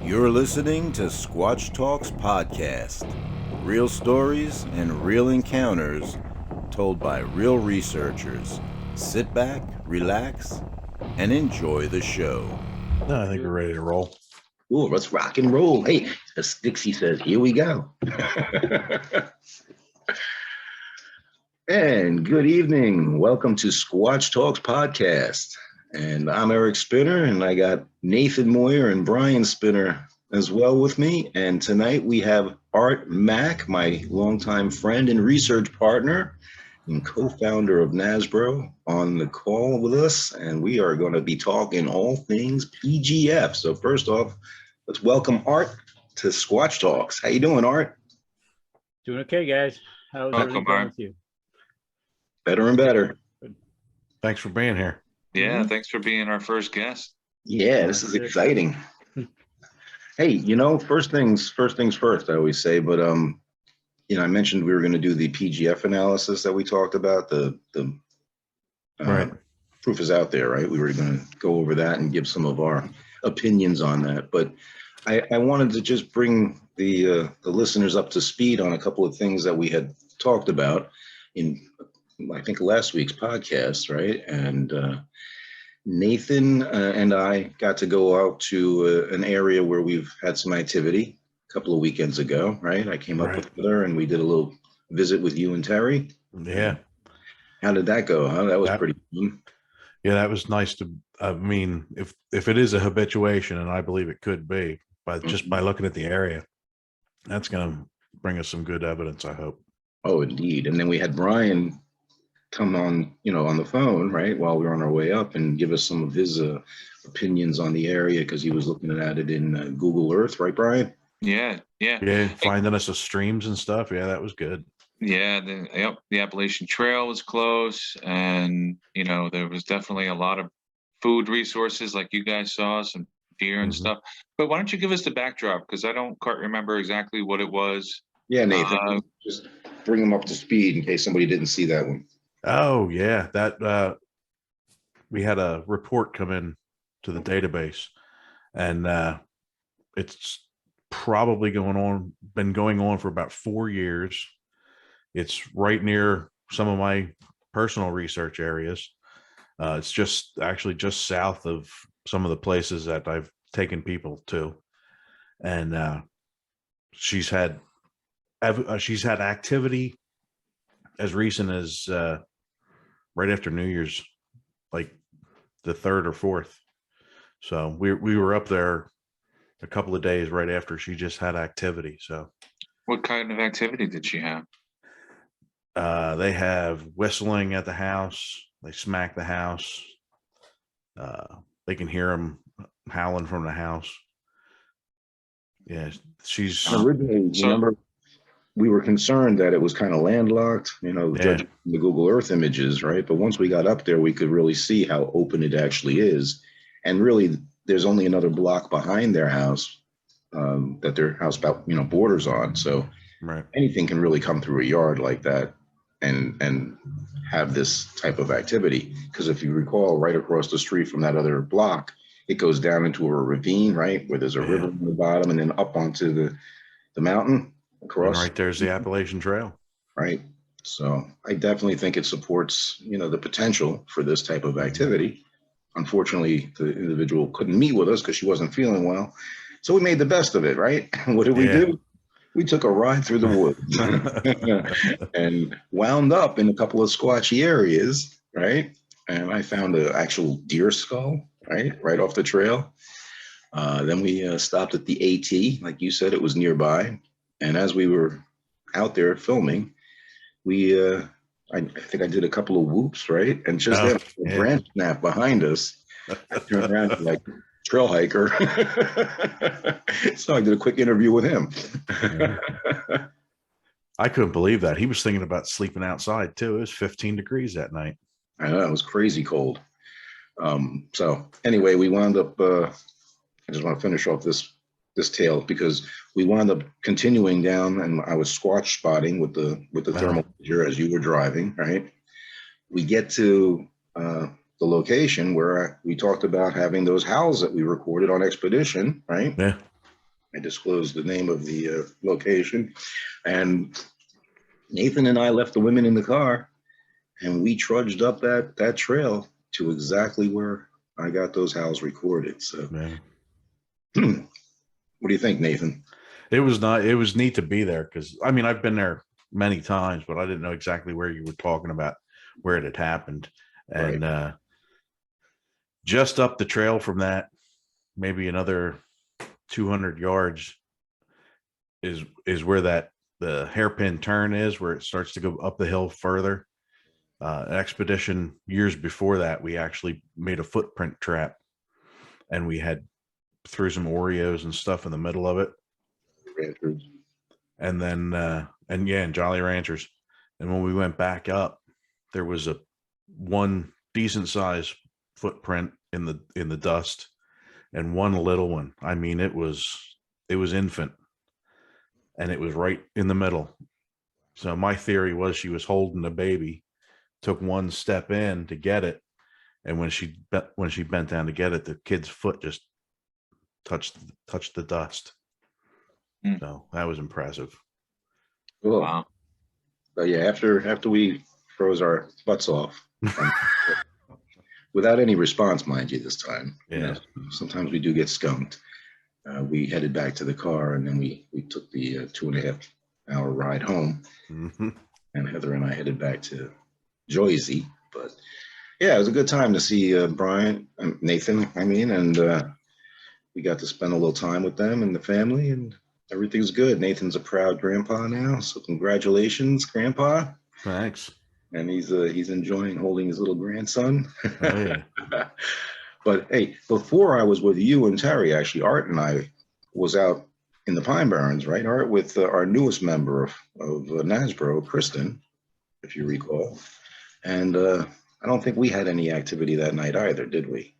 You're listening to Squatch Talks Podcast. Real stories and real encounters told by real researchers. Sit back, relax, and enjoy the show. No, I think we're ready to roll. Ooh, let's rock and roll. Hey, as Dixie says, here we go. And good evening. Welcome to Squatch Talks Podcast. And I'm Eric Spinner, and I got Nathan Moyer and Brian Spinner as well with me. And tonight we have Art Mack, my longtime friend and research partner and co-founder of NASBRO, on the call with us. And we are going to be talking all things PGF. So first off, let's welcome Art to Squatch Talks. How you doing, Art? Doing okay, guys. How's everything going with you? Better and better. Thanks for being here. Yeah, thanks for being our first guest. Yeah, this is exciting. Hey, you know, first things first, I always say, but you know, I mentioned we were going to do the PGF analysis that we talked about. The Right. Proof is out there, right? We were going to go over that and give some of our opinions on that. But I wanted to just bring the listeners up to speed on a couple of things that we had talked about in, I think, last week's podcast, right? And Nathan and I got to go out to an area where we've had some activity a couple of weekends ago, right? I came up with her and we did a little visit with you and Terry. Yeah. How did that go? Huh? That was pretty fun. Yeah, that was nice to, I mean, if it is a habituation, and I believe it could be, but just by looking at the area, that's going to bring us some good evidence, I hope. Oh, indeed. And then we had Brian come on, you know, on the phone, right, while we were on our way up and give us some of his opinions on the area, because he was looking at it in Google Earth, right, Brian? Yeah. Yeah, finding us the streams and stuff. Yeah, that was good. Yeah, the Appalachian Trail was close, and you know, there was definitely a lot of food resources like you guys saw, some deer and stuff. But why don't you give us the backdrop, because I don't quite remember exactly what it was. Yeah, Nathan, just bring them up to speed in case somebody didn't see that one. Oh, yeah, that we had a report come in to the database, and it's probably been going on for about 4 years. It's right near some of my personal research areas. It's just south of some of the places that I've taken people to, and she's had activity as recent as right after New Year's, like the 3rd or 4th. So we were up there a couple of days right after she just had activity. So What kind of activity did she have? they have whistling at the house. They smack the house. They can hear them howling from the house. Yeah, she's Originally, remember, we were concerned that it was kind of landlocked, you know, judging from the Google Earth images, right? But once we got up there, we could really see how open it actually is. And really, there's only another block behind their house that their house borders on. So anything can really come through a yard like that and have this type of activity. Because if you recall, right across the street from that other block, it goes down into a ravine, right, where there's a river on the bottom, and then up onto the mountain across. And right there's the Appalachian Trail. Right. So I definitely think it supports, you know, the potential for this type of activity. Unfortunately, the individual couldn't meet with us because she wasn't feeling well. So we made the best of it, right? What did we do? We took a ride through the woods and wound up in a couple of squatchy areas, right? And I found an actual deer skull, right off the trail. Then we stopped at the AT, like you said, it was nearby. And as we were out there filming, I think I did a couple of whoops, right? And just then a branch snap behind us. I turned around like trail hiker. So I did a quick interview with him. I couldn't believe that. He was thinking about sleeping outside too. It was 15 degrees that night. I know, it was crazy cold. So anyway, we wound up, I just want to finish off this tale because we wound up continuing down, and I was squatch spotting with the thermal vision as you were driving, right? We get to the location where we talked about having those howls that we recorded on Expedition, right? Yeah. I disclosed the name of the location, and Nathan and I left the women in the car, and we trudged up that trail to exactly where I got those howls recorded. So, Yeah. what do you think, Nathan? It was neat to be there because I mean I've been there many times, but I didn't know exactly where you were talking about, where it had happened. And just up the trail from that, maybe another 200 yards is where the hairpin turn is, where it starts to go up the hill further. An expedition years before that, we actually made a footprint trap, and we threw some Oreos and stuff in the middle of it. Ranchers. And then and Jolly Ranchers. And when we went back up, there was one decent sized footprint in the dust and one little one. I mean, it was infant, and it was right in the middle. So my theory was she was holding the baby, took one step in to get it, and when she bent down to get it, the kid's foot just touched the dust. So that was impressive. Cool. Wow. But yeah, after we froze our butts off, without any response, mind you, this time. Yeah. You know, sometimes we do get skunked. We headed back to the car, and then we took the 2.5-hour ride home. Mm-hmm. And Heather and I headed back to Jersey. But yeah, it was a good time to see Nathan, and we got to spend a little time with them and the family, and everything's good. Nathan's a proud grandpa now, so congratulations, Grandpa. Thanks. And he's enjoying holding his little grandson. Oh, yeah. But hey, before I was with you and Terry, actually, Art and I was out in the Pine Barrens, right, Art, with our newest member of NASBRO, Kristen, if you recall. And I don't think we had any activity that night either, did we?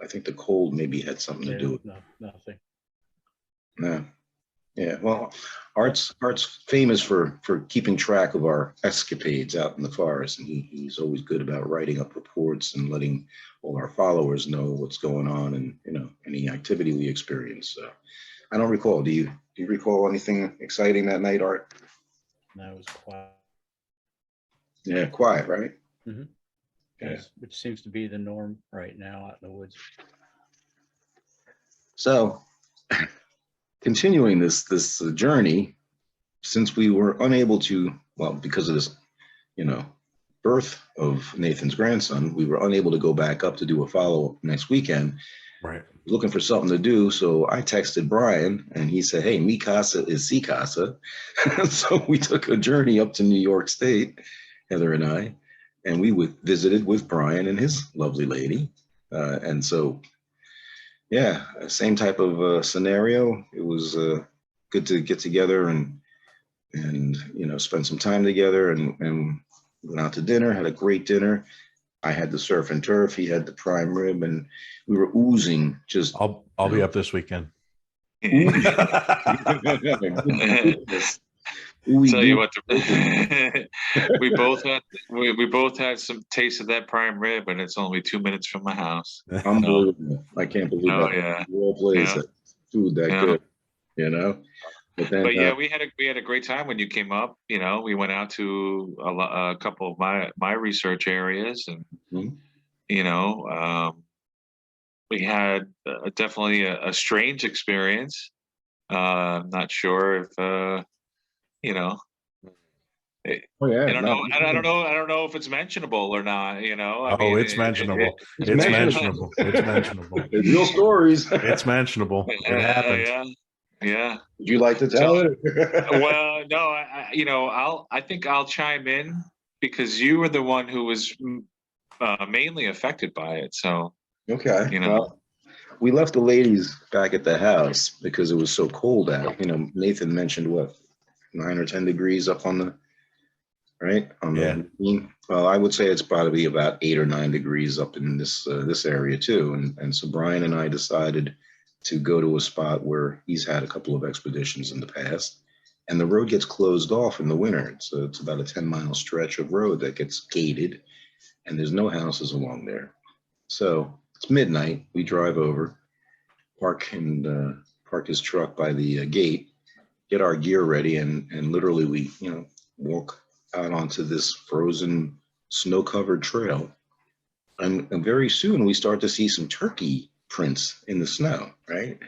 I think the cold maybe had something to do with it. No, nothing. No. Yeah, well, Art's famous for keeping track of our escapades out in the forest, and he's always good about writing up reports and letting all our followers know what's going on and, you know, any activity we experience. So I don't recall. Do you recall anything exciting that night, Art? No, it was quiet. Yeah, quiet, right? Mm-hmm. Yeah. Which seems to be the norm right now out in the woods. So, continuing this journey, since we were unable to, well, because of this, you know, birth of Nathan's grandson, we were unable to go back up to do a follow-up next weekend. Right. Looking for something to do, so I texted Brian, and he said, "Hey, mi casa is si casa." So we took a journey up to New York State, Heather and I, and we visited with Brian and his lovely lady, and so. Yeah, same type of scenario. It was good to get together and you know, spend some time together, and went out to dinner, had a great dinner. I had the surf and turf, he had the prime rib, and we were oozing just. I'll be up this weekend. Tell you what, we both had some taste of that prime rib, and it's only 2 minutes from my house. Unbelievable! I can't believe that. Yeah. All place that food that good, you know. But yeah, we had a great time when you came up. You know, we went out to a couple of my research areas, and you know, we had definitely a strange experience. I'm not sure if you know. Oh yeah. I don't know if it's mentionable or not. You know. I mean, it's mentionable. It's mentionable. It's mentionable. It's real stories. It's mentionable. It happened. Yeah. Would you like to tell it? Well, no. I think I'll chime in because you were the one who was mainly affected by it. So. Okay. You know. Well, we left the ladies back at the house because it was so cold out. You know, Nathan mentioned what, 9 or 10 degrees up on the. Right on the. Well, I would say it's probably about 8 or 9 degrees up in this area too, and so Brian and I decided to go to a spot where he's had a couple of expeditions in the past, and the road gets closed off in the winter. So it's about a 10-mile stretch of road that gets gated, and there's no houses along there. So it's midnight. We drive over, park park his truck by the gate, get our gear ready, and literally we, walk out onto this frozen, snow-covered trail. And very soon we start to see some turkey prints in the snow, right?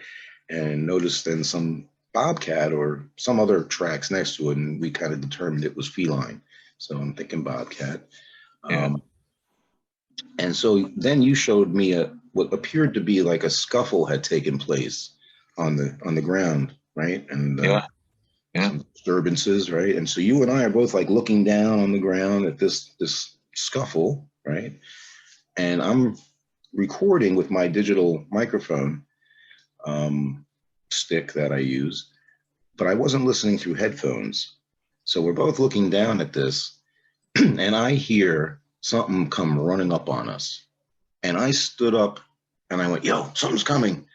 And noticed then some bobcat or some other tracks next to it, and we kind of determined it was feline. So I'm thinking bobcat. Yeah. And so then you showed me what appeared to be like a scuffle had taken place on the ground, right? And Yeah. some disturbances, right? And so you and I are both like looking down on the ground at this scuffle, right? And I'm recording with my digital microphone stick that I use, but I wasn't listening through headphones. So we're both looking down at this, and I hear something come running up on us. And I stood up and I went, yo, something's coming.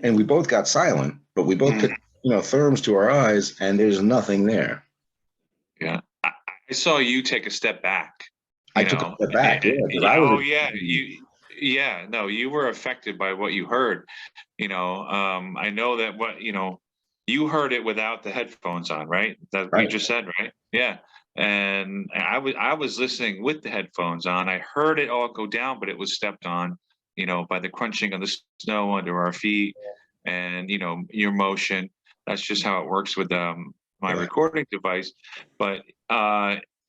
And we both got silent, but we both put, therms to our eyes, and there's nothing there. Yeah. I saw you take a step back. I took a step back. No, you were affected by what you heard. I know that you heard it without the headphones on, right? That Right. you just said, right? Yeah. And I was listening with the headphones on. I heard it all go down, but it was stepped on, by the crunching of the snow under our feet and, your motion. That's just how it works with my recording device. But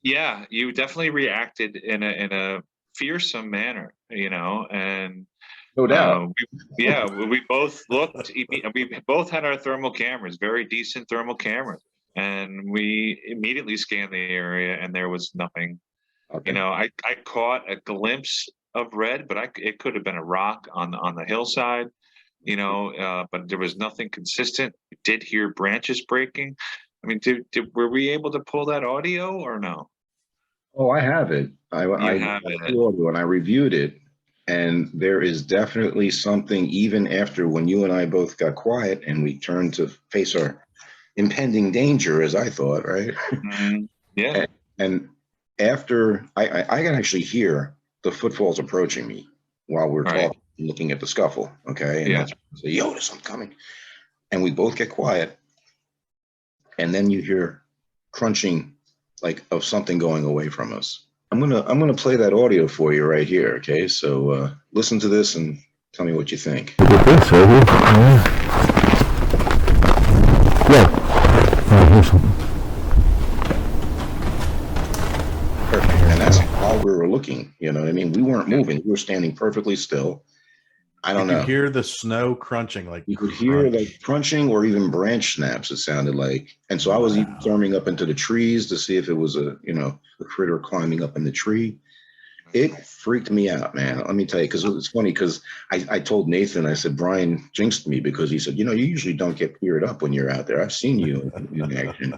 yeah, you definitely reacted in a fearsome manner, and No doubt. we both looked. We both had our thermal cameras, very decent thermal cameras, and we immediately scanned the area, and there was nothing. Okay. I caught a glimpse of red, but it could have been a rock on the hillside, but there was nothing consistent. We did hear branches breaking. I mean, were we able to pull that audio or no? Oh, I have it. I have the audio and I reviewed it, and there is definitely something even after when you and I both got quiet and we turned to face our impending danger, as I thought, right? Mm-hmm. Yeah. And after I can actually hear the footfalls approaching me while we're talking, looking at the scuffle. Okay. And that's say, yo, there's something coming. And we both get quiet. And then you hear crunching like of something going away from us. I'm gonna play that audio for you right here. Okay. So listen to this and tell me what you think. Perfect. And that's while we were looking, you know what I mean? We weren't moving. We were standing perfectly still. I don't know. You could hear the snow crunching, like you could hear like crunching or even branch snaps, it sounded like. And so I was even therming up into the trees to see if it was a critter climbing up in the tree. It freaked me out, man. Let me tell you, because it's funny, because I told Nathan, I said, Brian jinxed me, because he said, you usually don't get geared up when you're out there. I've seen you in action.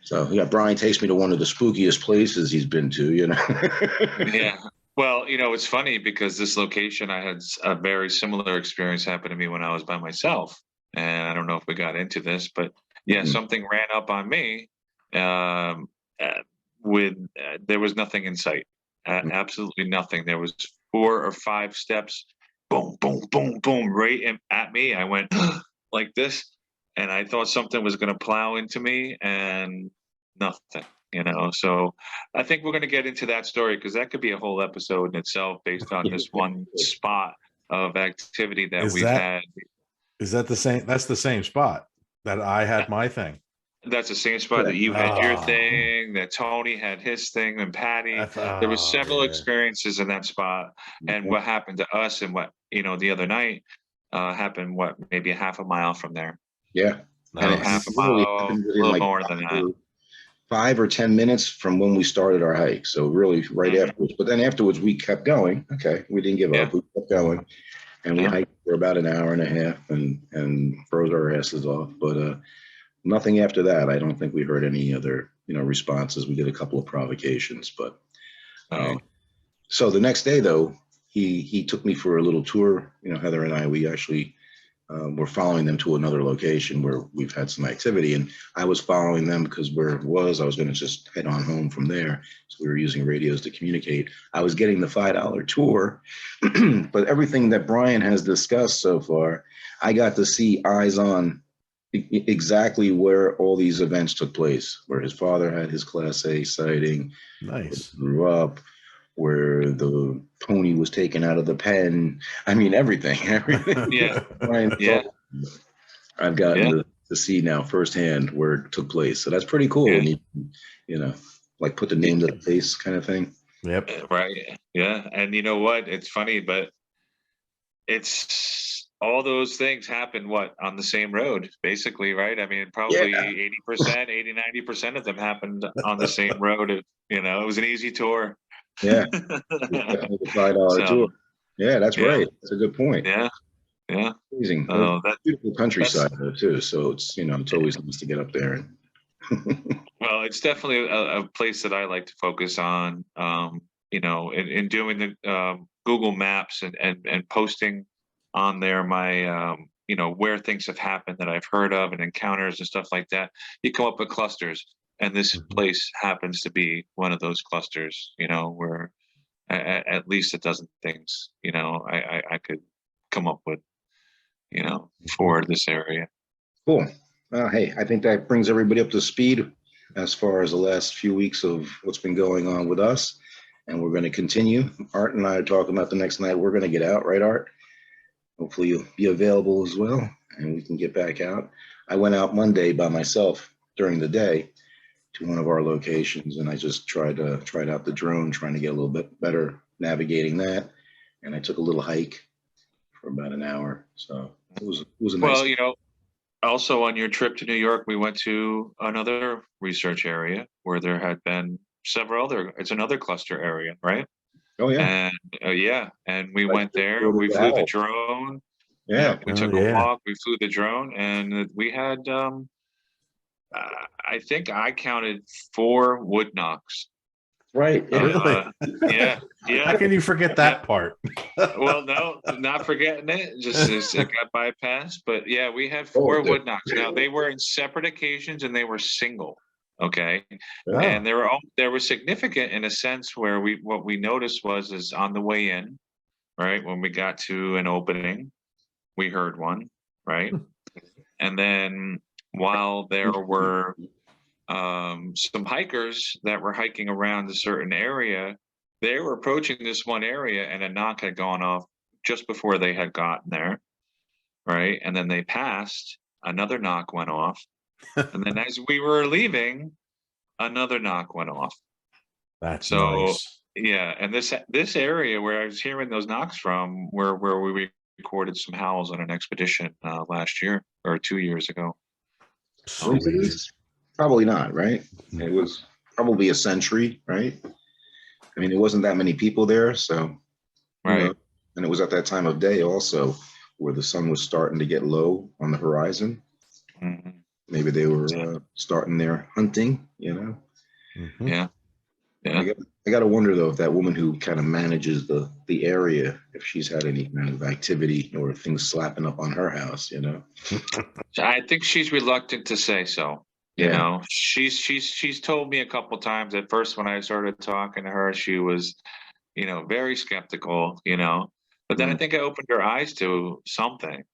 So yeah, Brian takes me to one of the spookiest places he's been to, Yeah. Well, it's funny because this location, I had a very similar experience happen to me when I was by myself. And I don't know if we got into this, but yeah, something ran up on me there was nothing in sight. Absolutely nothing. There was 4 or 5 steps, boom, boom, boom, boom, right at me. I went like this, and I thought something was going to plow into me, and nothing. So I think we're going to get into that story, because that could be a whole episode in itself based on this one spot of activity that we've had. Is that the same? That's the same spot that I had my thing. That's the same spot that you had your thing, that Tony had his thing, and Patty. There was several experiences in that spot. And what happened to us and what, the other night happened, maybe a half a mile from there. Yeah. And half a mile, a little more than that. 5 or 10 minutes from when we started our hike. So really right afterwards. But then afterwards we kept going. Okay. We didn't give up. We kept going. And we hiked for about an hour and a half and froze our asses off. But nothing after that. I don't think we heard any other, responses. We did a couple of provocations, but so the next day though, he took me for a little tour. Heather and I, we actually we're following them to another location where we've had some activity. And I was following them because where it was, I was going to just head on home from there. So we were using radios to communicate. I was getting the $5 tour, but everything that Brian has discussed so far, I got to see eyes on exactly where all these events took place, where his father had his Class A sighting, Nice. grew up, where the pony was taken out of the pen. I mean, everything. Yeah. Brian, Yeah. I've gotten to see now firsthand where it took place. So that's pretty cool. Yeah. And you know, like put the name to the face kind of thing. Yep. Right. Yeah. And you know what? It's funny, but it's all those things happen on the same road, basically, right? I mean, probably 80%, 80-90% of them happened on the same road. It was an easy tour. Yeah. Definitely the $5 tour. Yeah, that's right. That's a good point. Yeah. Yeah. Amazing. That's beautiful countryside though too. So it's it's always nice to get up there. And well, it's definitely a place that I like to focus on. In doing the Google Maps and posting on there my where things have happened that I've heard of and encounters and stuff like that. You come up with clusters, and this place happens to be one of those clusters. Where at least a dozen things. I could come up with. For this area. Cool. Hey, I think that brings everybody up to speed as far as the last few weeks of what's been going on with us. And we're going to continue. Art and I are talking about the next night we're going to get out, right, Art? Hopefully you'll be available as well and we can get back out. I went out Monday by myself during the day to one of our locations, and I just tried out the drone, trying to get a little bit better navigating that. And I took a little hike for about an hour. So it was a nice. Well, also on your trip to New York, we went to another research area where there had been several it's another cluster area, right? Oh yeah. And and we went there, we flew the drone. Yeah. We took a walk, we flew the drone, and we had, I think I counted 4 wood knocks. Right. Really? Yeah. How can you forget that part? Well, no, not forgetting it. Just it got bypassed. But yeah, we had 4 wood knocks. Now they were in separate occasions and they were single. Okay. Yeah. And they were significant in a sense where what we noticed is on the way in, right? When we got to an opening, we heard one, right? And then while there were some hikers that were hiking around a certain area, they were approaching this one area and a knock had gone off just before they had gotten there, right? And then they passed, another knock went off, and then as we were leaving, another knock went off. That's so nice. Yeah, and this area where I was hearing those knocks from, where we recorded some howls on an expedition last year or 2 years ago. Probably not, right? It was probably a century, right? I mean, it wasn't that many people there, so right. And it was at that time of day also where the sun was starting to get low on the horizon. Mm-hmm. Maybe they were starting their hunting, Mm-hmm. Yeah. I got to wonder though if that woman who kind of manages the area, if she's had any kind of activity or things slapping up on her house, I think she's reluctant to say so. She's told me a couple times. At first, when I started talking to her, she was, very skeptical, But then I think I opened her eyes to something,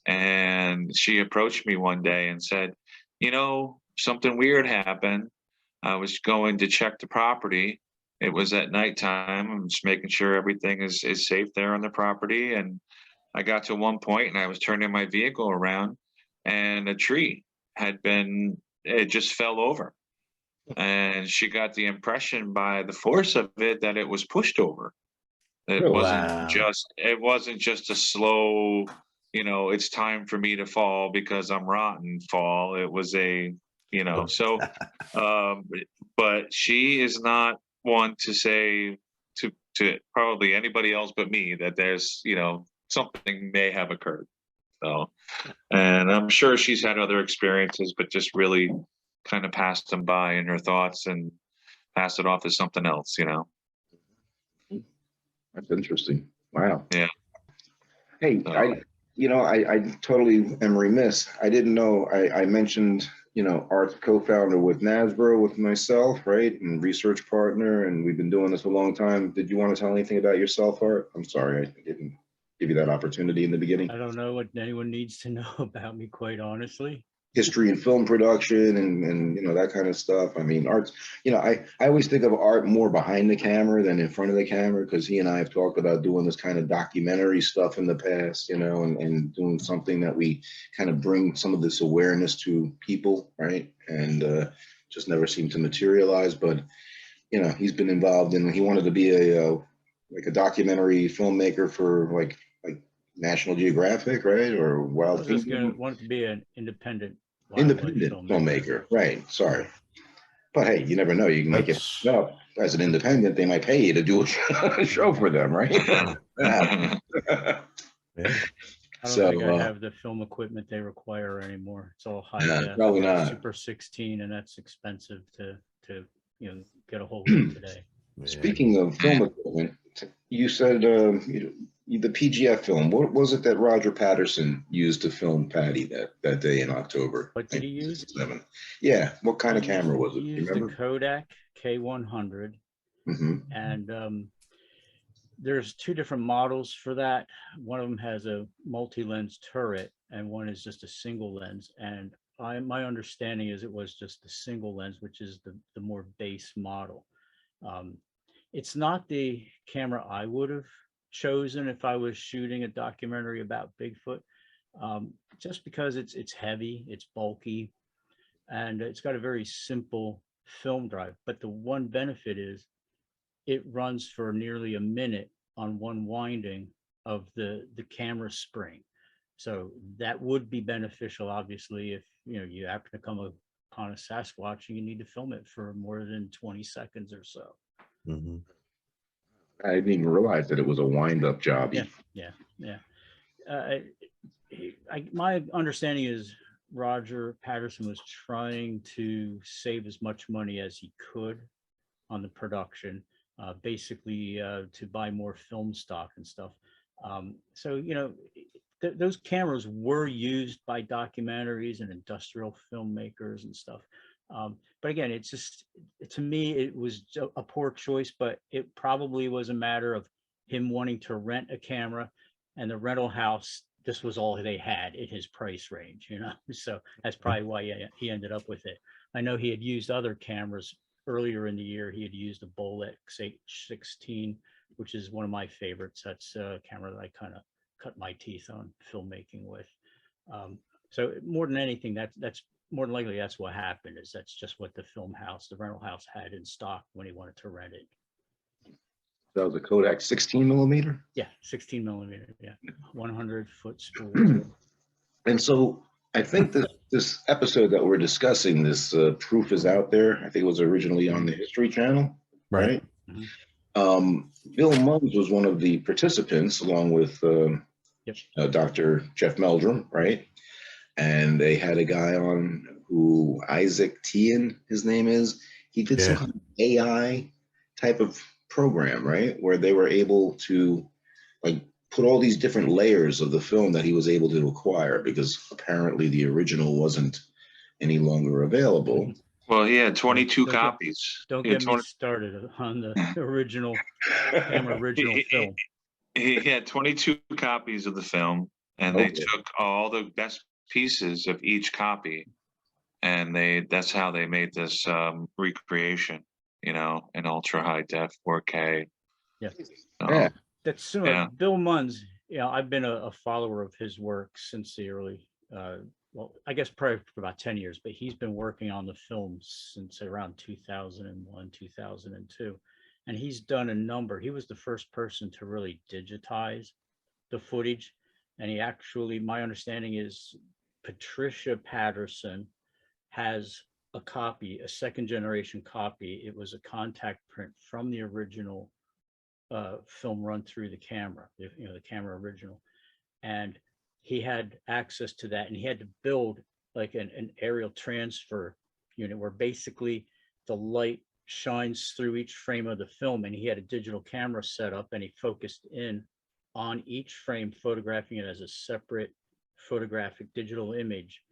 and she approached me one day and said, something weird happened. I was going to check the property. It was at nighttime. I'm just making sure everything is safe there on the property. And I got to one point and I was turning my vehicle around and a tree it just fell over. And she got the impression by the force of it that it was pushed over. It wasn't just a slow, it's time for me to fall because I'm rotten fall. It was but she is not one to say to probably anybody else but me that there's, something may have occurred. So, and I'm sure she's had other experiences, but just really kind of passed them by in her thoughts and passed it off as something else, That's interesting. Wow. Yeah. Hey, I totally am remiss. I didn't know, I mentioned, Art's co-founder with NASBRO with myself, right? And research partner, and we've been doing this a long time. Did you want to tell anything about yourself, Art? I'm sorry, I didn't give you that opportunity in the beginning. I don't know what anyone needs to know about me, quite honestly. History in film production and that kind of stuff. I mean, Art's, I always think of Art more behind the camera than in front of the camera, because he and I have talked about doing this kind of documentary stuff in the past, and doing something that we kind of bring some of this awareness to people, right? And just never seemed to materialize. But he's been involved in, he wanted to be like a documentary filmmaker for like National Geographic, right? Or I Wild was just Kingdom. want to be an independent wildlife Filmmaker, right? Sorry, but hey, you never know. You can make it up as an independent. They might pay you to do a show for them, right? Yeah. I don't So, think I have the film equipment they require anymore. It's all high def, probably not. Super 16, and that's expensive to get a hold of today. Speaking of film equipment, you said the PGF film. What was it that Roger Patterson used to film Patty that day in October? What did he use? Yeah. What kind of camera was it? He Do you used a remember? Kodak K100, and there's two different models for that. One of them has a multi-lens turret, and one is just a single lens. And my understanding is it was just the single lens, which is the more base model. It's not the camera I would have chosen if I was shooting a documentary about Bigfoot, just because it's heavy, it's bulky, and it's got a very simple film drive. But the one benefit is it runs for nearly a minute on one winding of the camera spring. So that would be beneficial, obviously, if you happen to come upon a Sasquatch and you need to film it for more than 20 seconds or so. I didn't even realize that it was a wind-up job. Yeah. My understanding is Roger Patterson was trying to save as much money as he could on the production, basically to buy more film stock and stuff. So those cameras were used by documentaries and industrial filmmakers and stuff. But again, it's just, to me, it was a poor choice, but it probably was a matter of him wanting to rent a camera, and the rental house, this was all they had in his price range, so that's probably why he ended up with it. I know he had used other cameras earlier in the year. He had used a Bolex H16, which is one of my favorites. That's a camera that I kind of cut my teeth on filmmaking with. So more than anything, that's more than likely that's what happened. That's just what the rental house had in stock when he wanted to rent it. That was a Kodak 16 millimeter. Yeah, 16 millimeter. Yeah, 100-foot spool. And so I think this episode that we're discussing, this proof is out there. I think it was originally on the History Channel, right? Bill Munns was one of the participants, along with Dr. Jeff Meldrum, right? And they had a guy on who, Isaac Tian, his name is. He did some kind of AI type of program, right? Where they were able to put all these different layers of the film that he was able to acquire, because apparently the original wasn't any longer available. Well, he had 22 copies. Don't get me started on the original film. He had 22 copies of the film, and they took all the best pieces of each copy, and that's how they made this recreation, in ultra high def 4K. That's similar. Bill Munns, I've been a follower of his work since the early I guess probably for about 10 years, but he's been working on the film since around 2001, 2002. And he's done a number. He was the first person to really digitize the footage. And he actually, my understanding is Patricia Patterson has a copy, a second generation copy. It was a contact print from the original film run through the camera, the camera original. And he had access to that, and he had to build like an aerial transfer unit where basically the light shines through each frame of the film, and he had a digital camera set up, and he focused in on each frame, photographing it as a separate photographic digital image.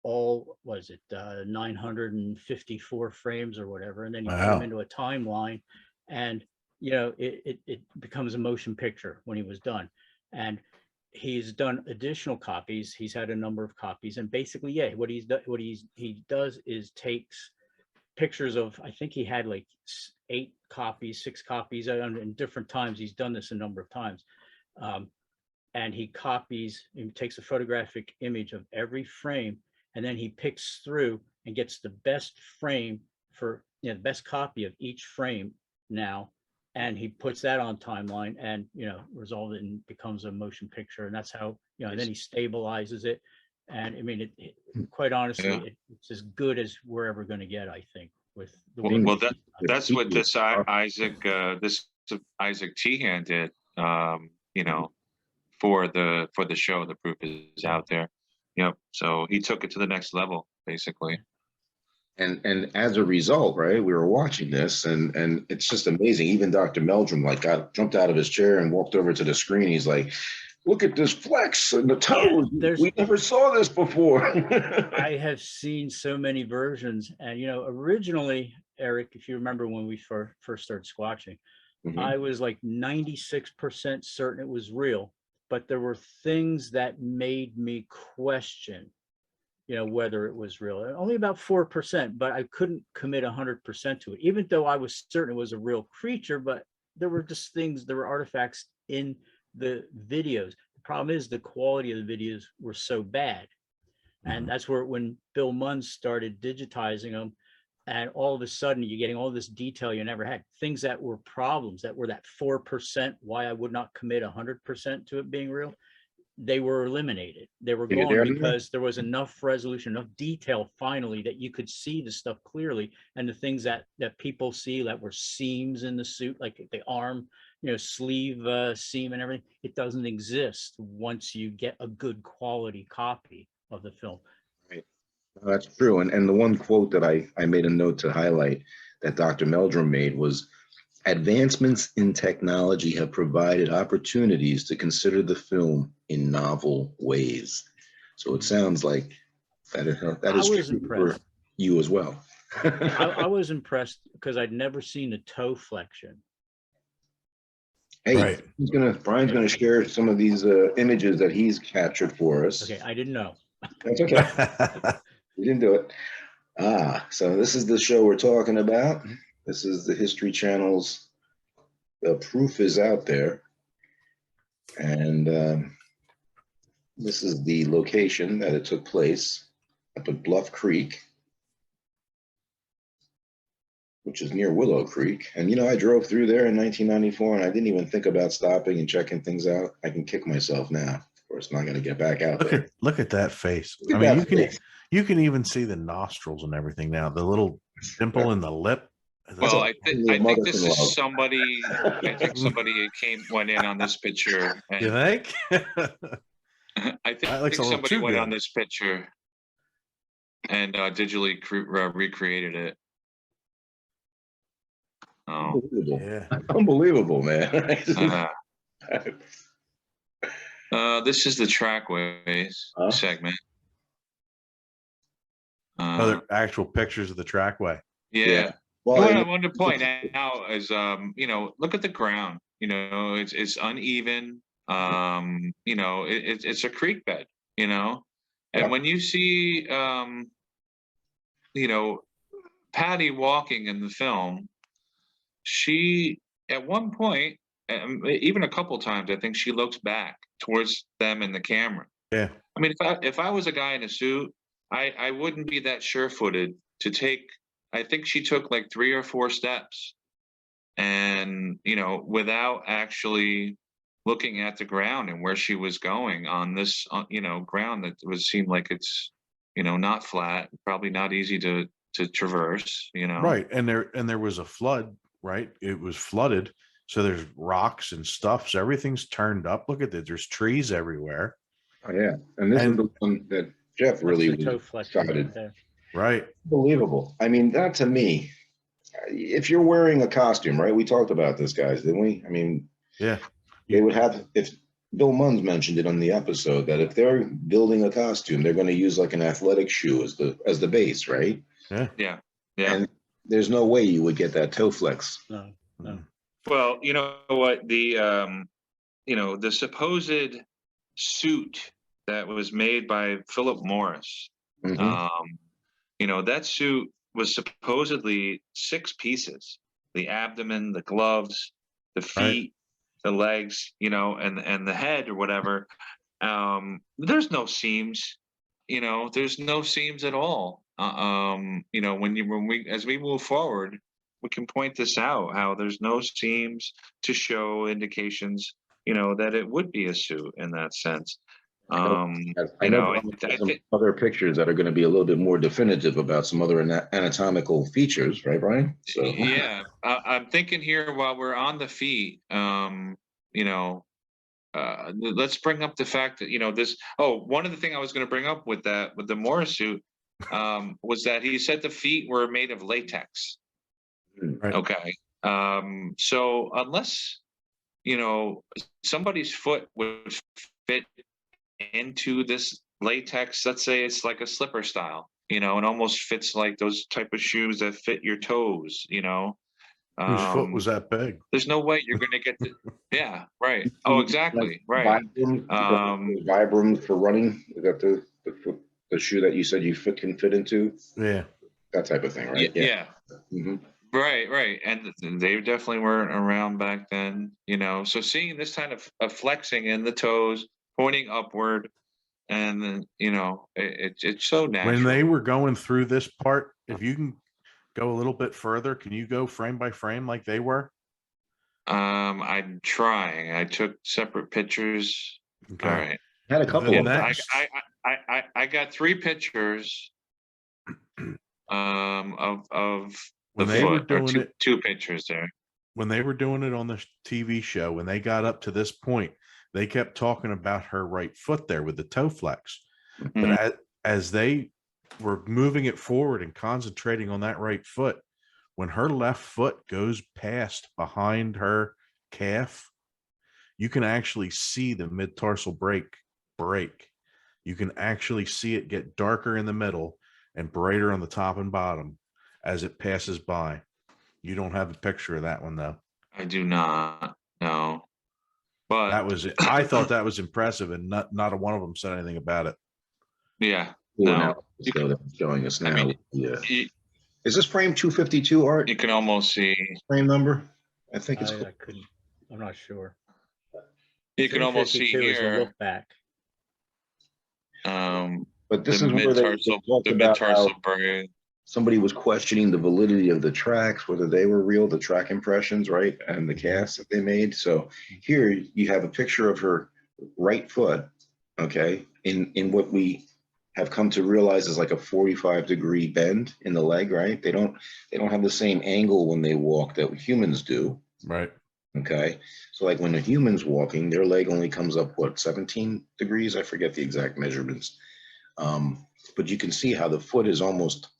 All, was it 954 frames or whatever, and then you put them Wow. into a timeline, and you know it becomes a motion picture when he was done. And he's done additional copies. He's had a number of copies, and basically, yeah, he does is takes pictures of, I think he had like 8 copies, 6 copies in different times. He's done this a number of times. And he takes a photographic image of every frame, and then he picks through and gets the best frame for, you know, the best copy of each frame now. And he puts that on timeline and, you know, resolve it and becomes a motion picture. And that's how, you know, and then he stabilizes it. And I mean, quite honestly, Yeah. it's as good as we're ever going to get, I think, with the Well, way. well, that's what this Isaac Tehan did. You know, for the show, the proof is out there. Yep. So he took it to the next level, basically. And as a result, right, we were watching this, and it's just amazing. Even Dr. Meldrum jumped out of his chair and walked over to the screen. He's like, "Look at this flex and the toes. We never saw this before." I have seen so many versions, and you know, originally, Eric, if you remember when we first started squatching, I was like 96% certain it was real, but there were things that made me question, you know, whether it was real. Only about 4%, but I couldn't commit 100% to it, even though I was certain it was a real creature. But there were just things, there were artifacts in the videos. The problem is the quality of the videos were so bad. And that's where, when Bill Munn started digitizing them, and all of a sudden you're getting all this detail you never had, things that were problems, that were that 4%, why I would not commit 100% to it being real, they were eliminated. They were gone because there was enough resolution, enough detail finally that you could see the stuff clearly. And the things that people see that were seams in the suit, like the arm, you know, sleeve seam and everything, it doesn't exist once you get a good quality copy of the film. Right. That's true. And the one quote that I made a note to highlight that Dr. Meldrum made was, "Advancements in technology have provided opportunities to consider the film in novel ways." So it sounds like that is true for you as well. I was impressed because I'd never seen a toe flexion. Hey, Right. Brian's gonna share some of these images that he's captured for us. Okay, I didn't know. That's okay. We didn't do it. So this is the show we're talking about. This is the History Channel's The Proof is Out There. And this is the location that it took place up at Bluff Creek, which is near Willow Creek. And, you know, I drove through there in 1994, and I didn't even think about stopping and checking things out. I can kick myself now. Of course, not going to get back out there. Look at that face. I mean, you can even see the nostrils and everything now. The little dimple in the lip. Well, I think this is somebody. I think somebody went in on this picture. And you think? I think somebody went on this picture and digitally recreated it. Oh, unbelievable! Yeah. Unbelievable, man. This is the Trackways segment. Other actual pictures of the trackway. Yeah. Well, what I wanted to point out is, you know, look at the ground. You know, it's uneven. You know, it's a creek bed. You know, and when you see, you know, Patty walking in the film, she at one point, even a couple times, I think she looks back towards them in the camera. Yeah. I mean, if I was a guy in a suit, I wouldn't be that sure-footed to take. I think she took like 3 or 4 steps, and you know, without actually looking at the ground and where she was going on this, you know, ground that seemed like it's, you know, not flat, probably not easy to traverse. You know, Right. And there was a flood. Right. It was flooded. So there's rocks and stuff. So everything's turned up. Look at that. There's trees everywhere. Oh, yeah. And this is the one that Jeff really excited. Right. Unbelievable. I mean, that to me, if you're wearing a costume, right? We talked about this, guys, didn't we? I mean, yeah. they would have, if Bill Munns mentioned it on the episode, that if they're building a costume, they're going to use like an athletic shoe as the base, right? Yeah. Yeah. Yeah. And there's no way you would get that toe flex. No, no. Well, you know what, the supposed suit that was made by Philip Morris, Mhm. that suit was supposedly 6 pieces: the abdomen, the gloves, the feet, the legs, and the head or whatever. There's no seams, there's no seams at all. As we move forward, we can point this out, how there's no seams to show indications, that it would be a suit in that sense. I know Brian has some other pictures that are going to be a little bit more definitive about some other anatomical features, right, Brian? So Yeah, I'm thinking here while we're on the feet, let's bring up the fact that one of the things I was going to bring up with the Morris suit was that he said the feet were made of latex. Right. Okay. So unless somebody's foot would fit into this latex, let's say it's like a slipper style, it almost fits like those type of shoes that fit your toes, Whose foot was that big? there's no way you're going to get the, yeah, right. Oh, exactly. Right. Vibram for running. Is that the shoe that you said can fit into? Yeah. That type of thing, right? Yeah. Mm-hmm. Right. And they definitely weren't around back then, so seeing this kind of flexing in the toes, pointing upward, and then, it's so natural. When they were going through this part, if you can go a little bit further, can you go frame by frame like they were? I'm trying. I took separate pictures. Okay. All right. Had a couple of them. I got 3 pictures of the When they were foot, or doing it, 2 pictures there. when they were doing it on the TV show, when they got up to this point, they kept talking about her right foot there with the toe flex. Mhm. But as they were moving it forward and concentrating on that right foot, when her left foot goes past behind her calf, you can actually see the mid-tarsal break. You can actually see it get darker in the middle and brighter on the top and bottom as it passes by. You don't have a picture of that one though. I do not. No. But That was it. I thought that was impressive, and not a one of them said anything about it. yeah. cool No. analysis that it's showing us now. I mean, Yeah. You, Is this frame 252, Art? you can almost see. Frame number? I think it's. I couldn't, I'm not sure. You can almost see 352 is the here. look back. But this The is where they talked the about mid-tarsal how braid. somebody was questioning the validity of the tracks, whether they were real, the track impressions, right, and the casts that they made. So here you have a picture of her right foot, okay, in what we have come to realize is like a 45-degree bend in the leg, right? They don't have the same angle when they walk that humans do. Right. Okay. So like when a human's walking, their leg only comes up, what, 17 degrees? I forget the exact measurements. But you can see how the foot is almost,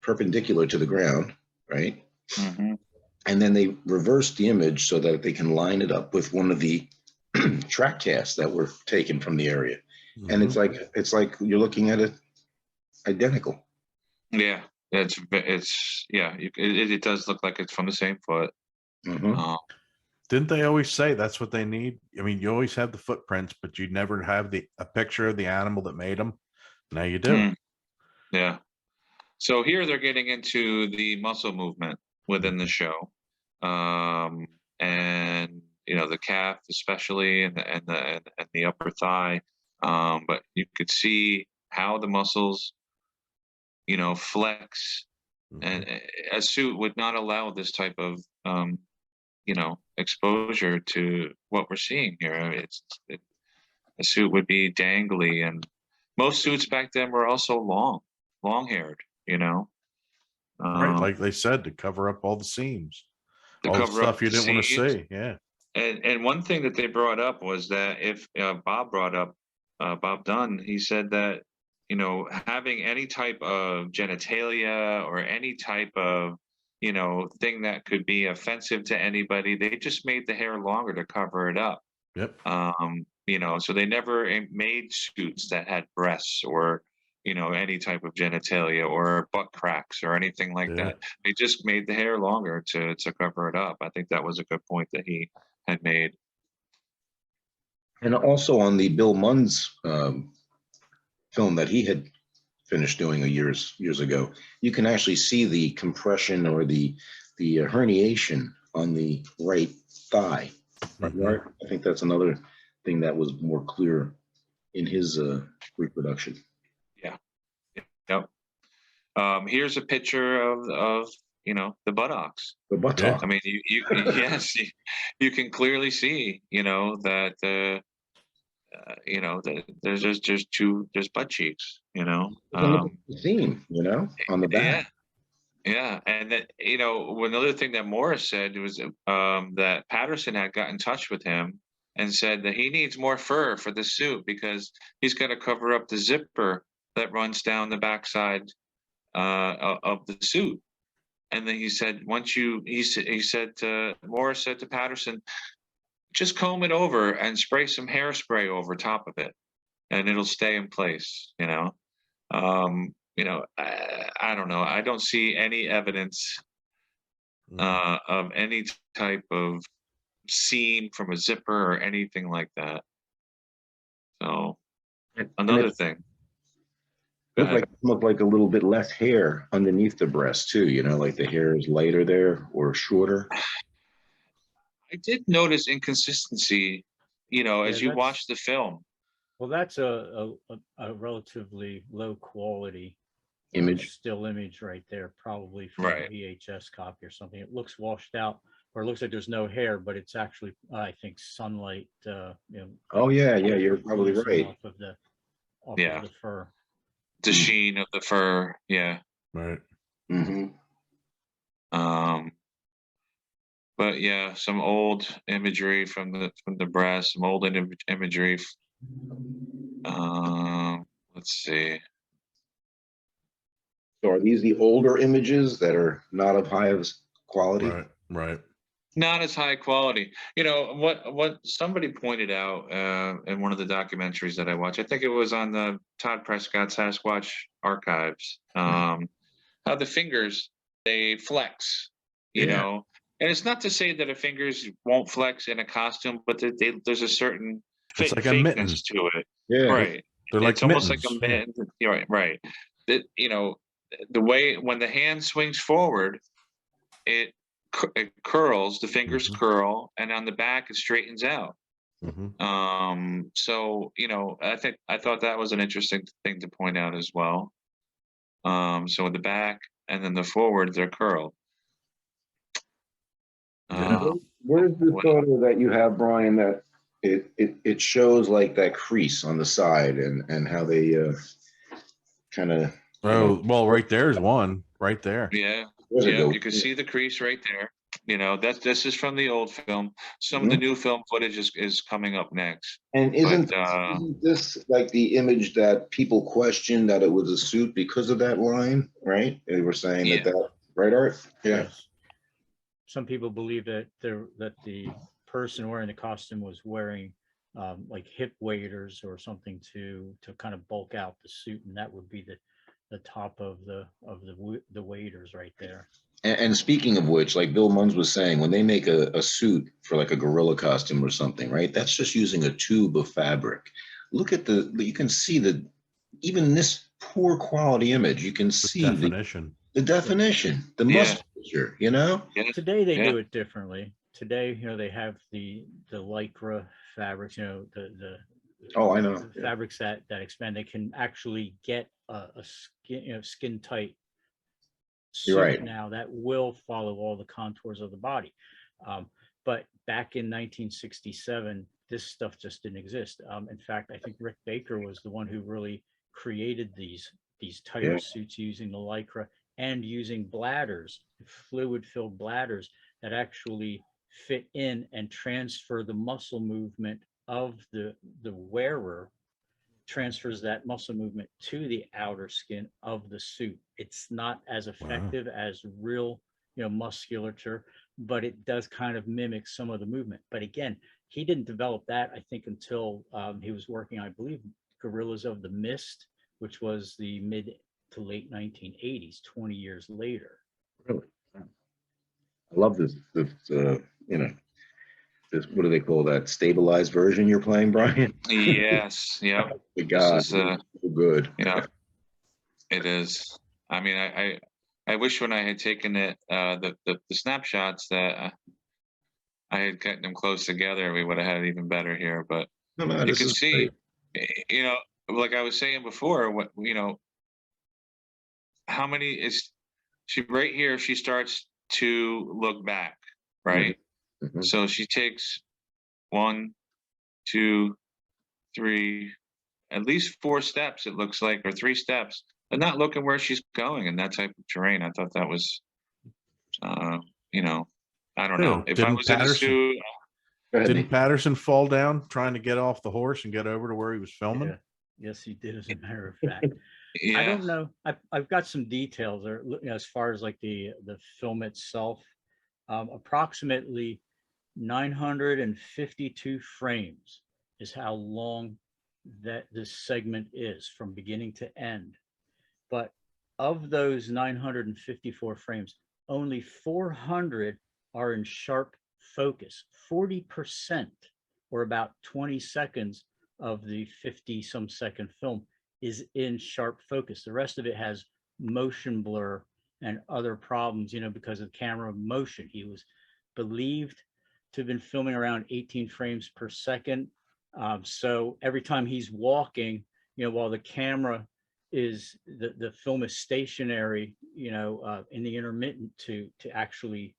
perpendicular to the ground, right? Mhm. And then they reverse the image so that they can line it up with one of the track casts that were taken from the area. And it's like you're looking at it identical. Yeah, it does look like it's from the same foot. Mhm. Didn't they always say that's what they need? I mean, you always have the footprints, but you never have a picture of the animal that made them. Now you do. Yeah. So here they're getting into the muscle movement within the show, and the calf especially, and the upper thigh. But you could see how the muscles, flex, and a suit would not allow this type of exposure to what we're seeing here. I mean, a suit would be dangly, and most suits back then were also long-haired, Right, like they said, to cover up all the seams, to all the cover up stuff you the didn't want to seams. see. Yeah. And one thing that they brought up was that if Bob brought up Bob Dunn, he said that having any type of genitalia or any type of thing that could be offensive to anybody. They just made the hair longer to cover it up. Yep. So they never made suits that had breasts or, any type of genitalia or butt cracks or anything like Yeah. that. They just made the hair longer to cover it up. I think that was a good point that he had made. And also on the Bill Munn's film that he had finished doing years ago, you can actually see the compression or the herniation on the right thigh. Right? I think that's another thing that was more clear in his reproduction. Yeah. Yep. Here's a picture of the buttocks. The buttock. I mean, you yes, you can clearly see, that there's butt cheeks, The theme, on the back. Yeah, and that another thing that Morris said was that Patterson had got in touch with him and said that he needs more fur for the suit because he's got to cover up the zipper that runs down the backside of the suit. And then he said, Morris said to Patterson, just comb it over and spray some hairspray over top of it, and it'll stay in place. I don't know. I don't see any evidence of any type of seam from a zipper or anything like that. So another thing. Look like a little bit less hair underneath the breast too, like the hair is lighter there or shorter. I did notice inconsistency, as you watch the film. Well, that's a relatively low quality Image. still image right there, probably from a VHS copy or something. It looks washed out, or it looks like there's no hair, but it's actually, I think, sunlight. Oh yeah, you're probably right. Off of the fur. The sheen of the fur, yeah. Right. Mm-hmm. But yeah, some old imagery from the breast, some old imagery. Let's see. So are these the older images that are not of highest quality? Right. Not as high quality. What somebody pointed out in one of the documentaries that I watched, I think it was on the Todd Prescott Sasquatch archives, how the fingers, they flex, you know. And it's not to say that the fingers won't flex in a costume, but there's a certain it's like a mitten to it. Yeah. Right. They're like it's almost mittens. like a mitten. Right. The way when the hand swings forward, it curls, the fingers curl, and on the back it straightens out. So I thought that was an interesting thing to point out as well. So in the back and then the forward, they're curled. Where's the photo that you have, Brian, that it shows like that crease on the side and how they kind of well, right there's one right there. Yeah, you can see the crease right there. This is from the old film. Some of the new film footage is coming up next. And isn't this like the image that people questioned that it was a suit because of that line, right? They were saying that right, Art? Yeah. Yes. Some people believe that the person wearing the costume was wearing like hip waders or something to kind of bulk out the suit, and that would be the top of the waders right there. And speaking of which, like Bill Munns was saying, when they make a suit for like a gorilla costume or something, right? That's just using a tube of fabric. Look at you can see even this poor quality image, you can see definition. The definition, the musculature, Today they do it differently. Today, they have the lycra fabrics, the I know the fabrics that expand. They can actually get a skin tight suit now that will follow all the contours of the body. But back in 1967, this stuff just didn't exist. In fact, I think Rick Baker was the one who really created these tighter suits using the lycra and using bladders, fluid-filled bladders that actually fit in and transfer the muscle movement of the wearer, transfers that muscle movement to the outer skin of the suit. It's not as effective as real musculature, but it does kind of mimic some of the movement. But again, he didn't develop that, I think, until he was working, I believe, Gorillas of the Mist, which was the mid to late 1980s, 20 years later. Really? I love this, this, what do they call that, stabilized version you're playing, Brian? Yes, yeah. The God, This is so good. yeah, it is. I mean, I wish when I had taken it, the snapshots that I had gotten them close together, we would have had it even better here. But No, no, you this can is see, great. like I was saying before, what how many is she right here? She starts to look back, right? Mhm. So she takes 1, 2, 3, at least 4 steps, it looks like, or 3 steps, but not looking where she's going in that type of terrain. I thought that was, uh, you know, I don't know. Oh, If I was in a suit, Go ahead, didn't Nate. Patterson fall down trying to get off the horse and get over to where he was filming? Yeah. Yes, he did, as a matter of fact. I yeah, don't know. I've got some details there, as far as like the film itself. Approximately 952 frames is how long that this segment is from beginning to end. But of those 954 frames, only 400 are in sharp focus. 40%, or about 20 seconds of the 50 some second film, is in sharp focus. The rest of it has motion blur and other problems, because of camera motion. He was believed to have been filming around 18 frames per second. So every time he's walking, while the camera is, the film is stationary, in the intermittent to actually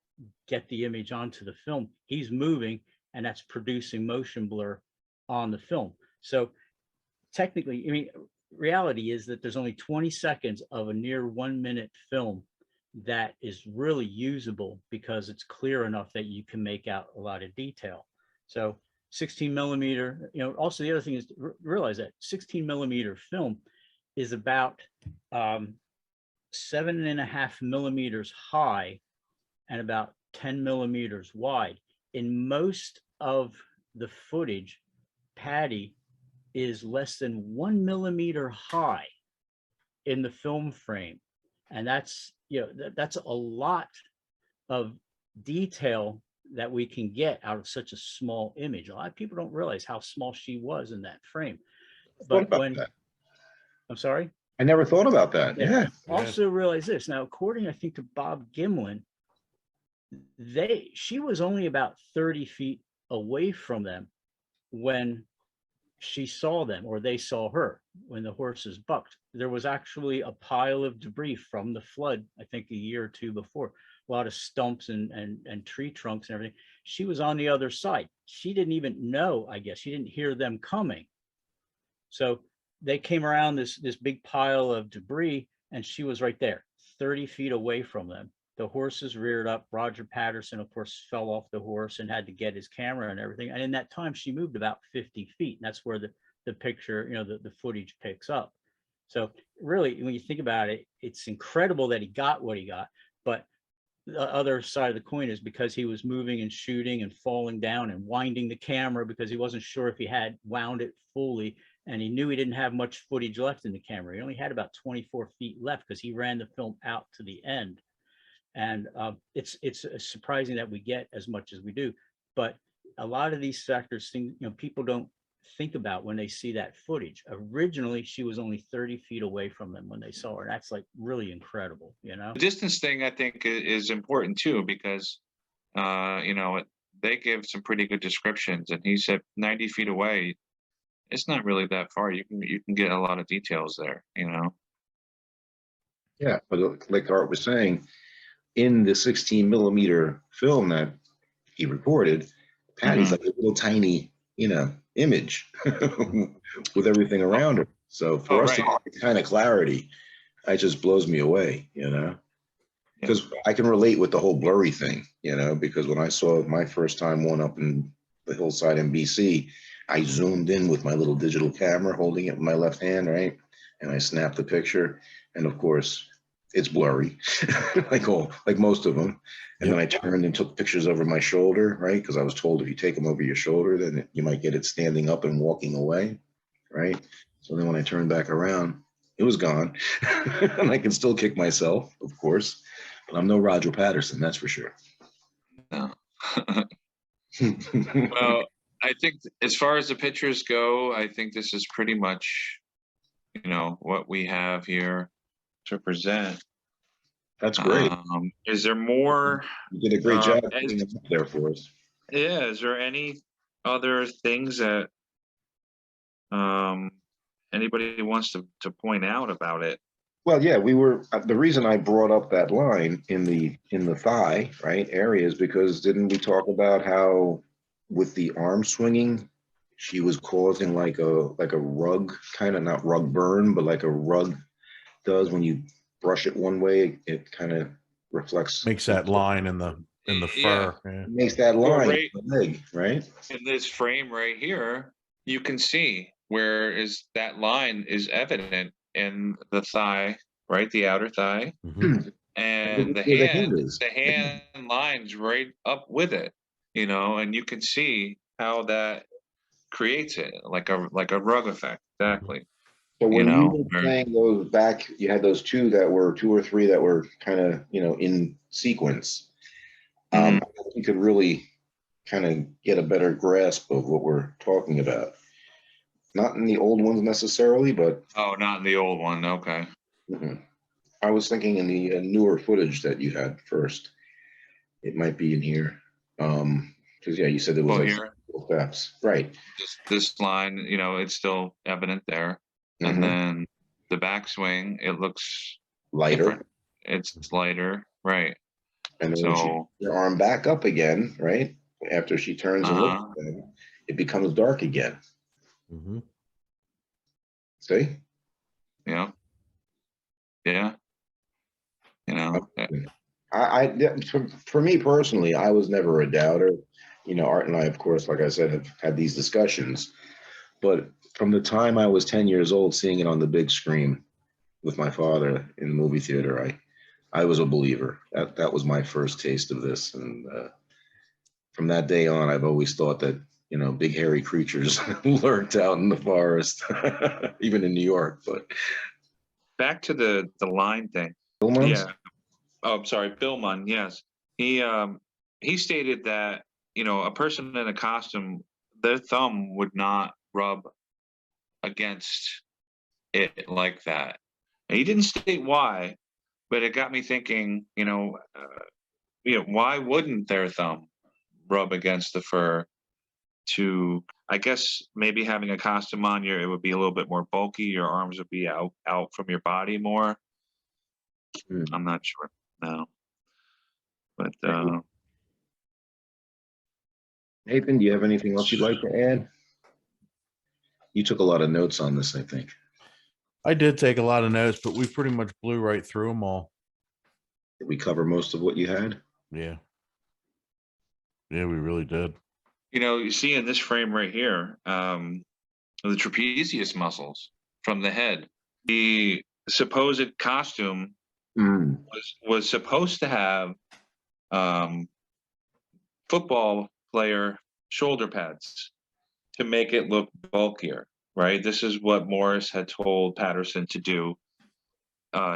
get the image onto the film, he's moving, and that's producing motion blur on the film. So technically, I mean, reality is that there's only 20 seconds of a near 1 minute film that is really usable because it's clear enough that you can make out a lot of detail. So 16 millimeter, also the other thing is to realize that 16 millimeter film is about 7.5 millimeters high and about 10 millimeters wide. In most of the footage, Patty is less than 1 millimeter high in the film frame. And that's, that's a lot of detail that we can get out of such a small image. A lot of people don't realize how small she was in that frame. But when, I'm sorry? I never thought about that. Yeah. Also realize this. Now, according, I think, to Bob Gimlin, she was only about 30 feet away from them when she saw them, or they saw her when the horses bucked. There was actually a pile of debris from the flood, I think a year or two before, a lot of stumps and tree trunks and everything. She was on the other side. She didn't even know, I guess. She didn't hear them coming. So they came around this big pile of debris, and she was right there, 30 feet away from them. The horses reared up. Roger Patterson, of course, fell off the horse and had to get his camera and everything. And in that time, she moved about 50 feet. And that's where the picture, the footage picks up. So really, when you think about it, it's incredible that he got what he got. But the other side of the coin is because he was moving and shooting and falling down and winding the camera because he wasn't sure if he had wound it fully. And he knew he didn't have much footage left in the camera. He only had about 24 feet left because he ran the film out to the end. And it's surprising that we get as much as we do, but a lot of these factors, people don't think about when they see that footage. Originally, she was only 30 feet away from them when they saw her. That's like really incredible, The distance thing I think is important too, because they give some pretty good descriptions, and he said 90 feet away. It's not really that far. You can get a lot of details there, Yeah, but like Art was saying, in the 16 millimeter film that he recorded, Patty's like a little tiny, image with everything around her. So for us to get this kind of clarity, it just blows me away, because I can relate with the whole blurry thing, because when I saw my first time one up in the hillside in BC, I zoomed in with my little digital camera, holding it with my left hand, right? And I snapped the picture. And of course, it's blurry, like most of them. And then I Yep. turned and took pictures over my shoulder, right? Because I was told if you take them over your shoulder, then you might get it standing up and walking away, right? So then when I turned back around, it was gone. And I can still kick myself, of course, but I'm no Roger Patterson, that's for sure. No. Well, I think as far as the pictures go, I think this is pretty much, you know, what we have here to present. That's great. Is there more? You did a great job as- putting it up there for us. Yeah, is there any other things that anybody wants to point out about it? Well, yeah, we were, the reason I brought up that line in the thigh, right, area is because didn't we talk about how with the arm swinging, she was causing like a rug, kind of not rug burn, but like a rug does when you brush it one way, it kind of reflects. Makes that line in the Yeah. fur. Yeah. Makes that Well, line right- in the leg, right? In this frame right here, you can see where is that line is evident in the thigh, right? The outer thigh. Mhm. And the Where the hand, hand is. the hand lines right up with it, you know, and you can see how that creates it like a rug effect. Exactly. So when know, you were or- playing those back, you had those two or three that were kind of, in sequence. Mhm. You could really kind of get a better grasp of what we're talking about. Not in the old ones necessarily, but Oh, not in the old one. Okay. I was thinking in the newer footage that you had first. It might be in here. Because yeah, you said there was Oh, like here, four steps, right? this line, you know, it's still evident there. Mhm. And then the backswing, it looks Lighter, different. It's lighter, right? and then when she So, your arm back up again, right? After she turns and looks uh-huh. at them, it becomes dark again. Mhm. See? Yeah. Yeah. You know, For me personally, I was never a doubter. Art and I, of course, like I said, have had these discussions. But from the time I was 10 years old, seeing it on the big screen with my father in the movie theater, I was a believer. That was my first taste of this, and from that day on, I've always thought that big hairy creatures lurked out in the forest, even in New York. But back to the line thing. Billmans? Yeah. Oh, I'm sorry, Bill Munn. Yes, he stated that a person in a costume, their thumb would not rub against it like that. And he didn't state why, but it got me thinking. Why wouldn't their thumb rub against the fur? To, I guess, maybe having a costume on, it would be a little bit more bulky. Your arms would be out from your body more. I'm not sure. No. But Nathan, do you have anything else you'd like to add? You took a lot of notes on this, I think. I did take a lot of notes, but we pretty much blew right through them all. Did we cover most of what you had? Yeah. Yeah, we really did. you see in this frame right here, the trapezius muscles from the head. The supposed costume was supposed to have football player shoulder pads to make it look bulkier, right? This is what Morris had told Patterson to do,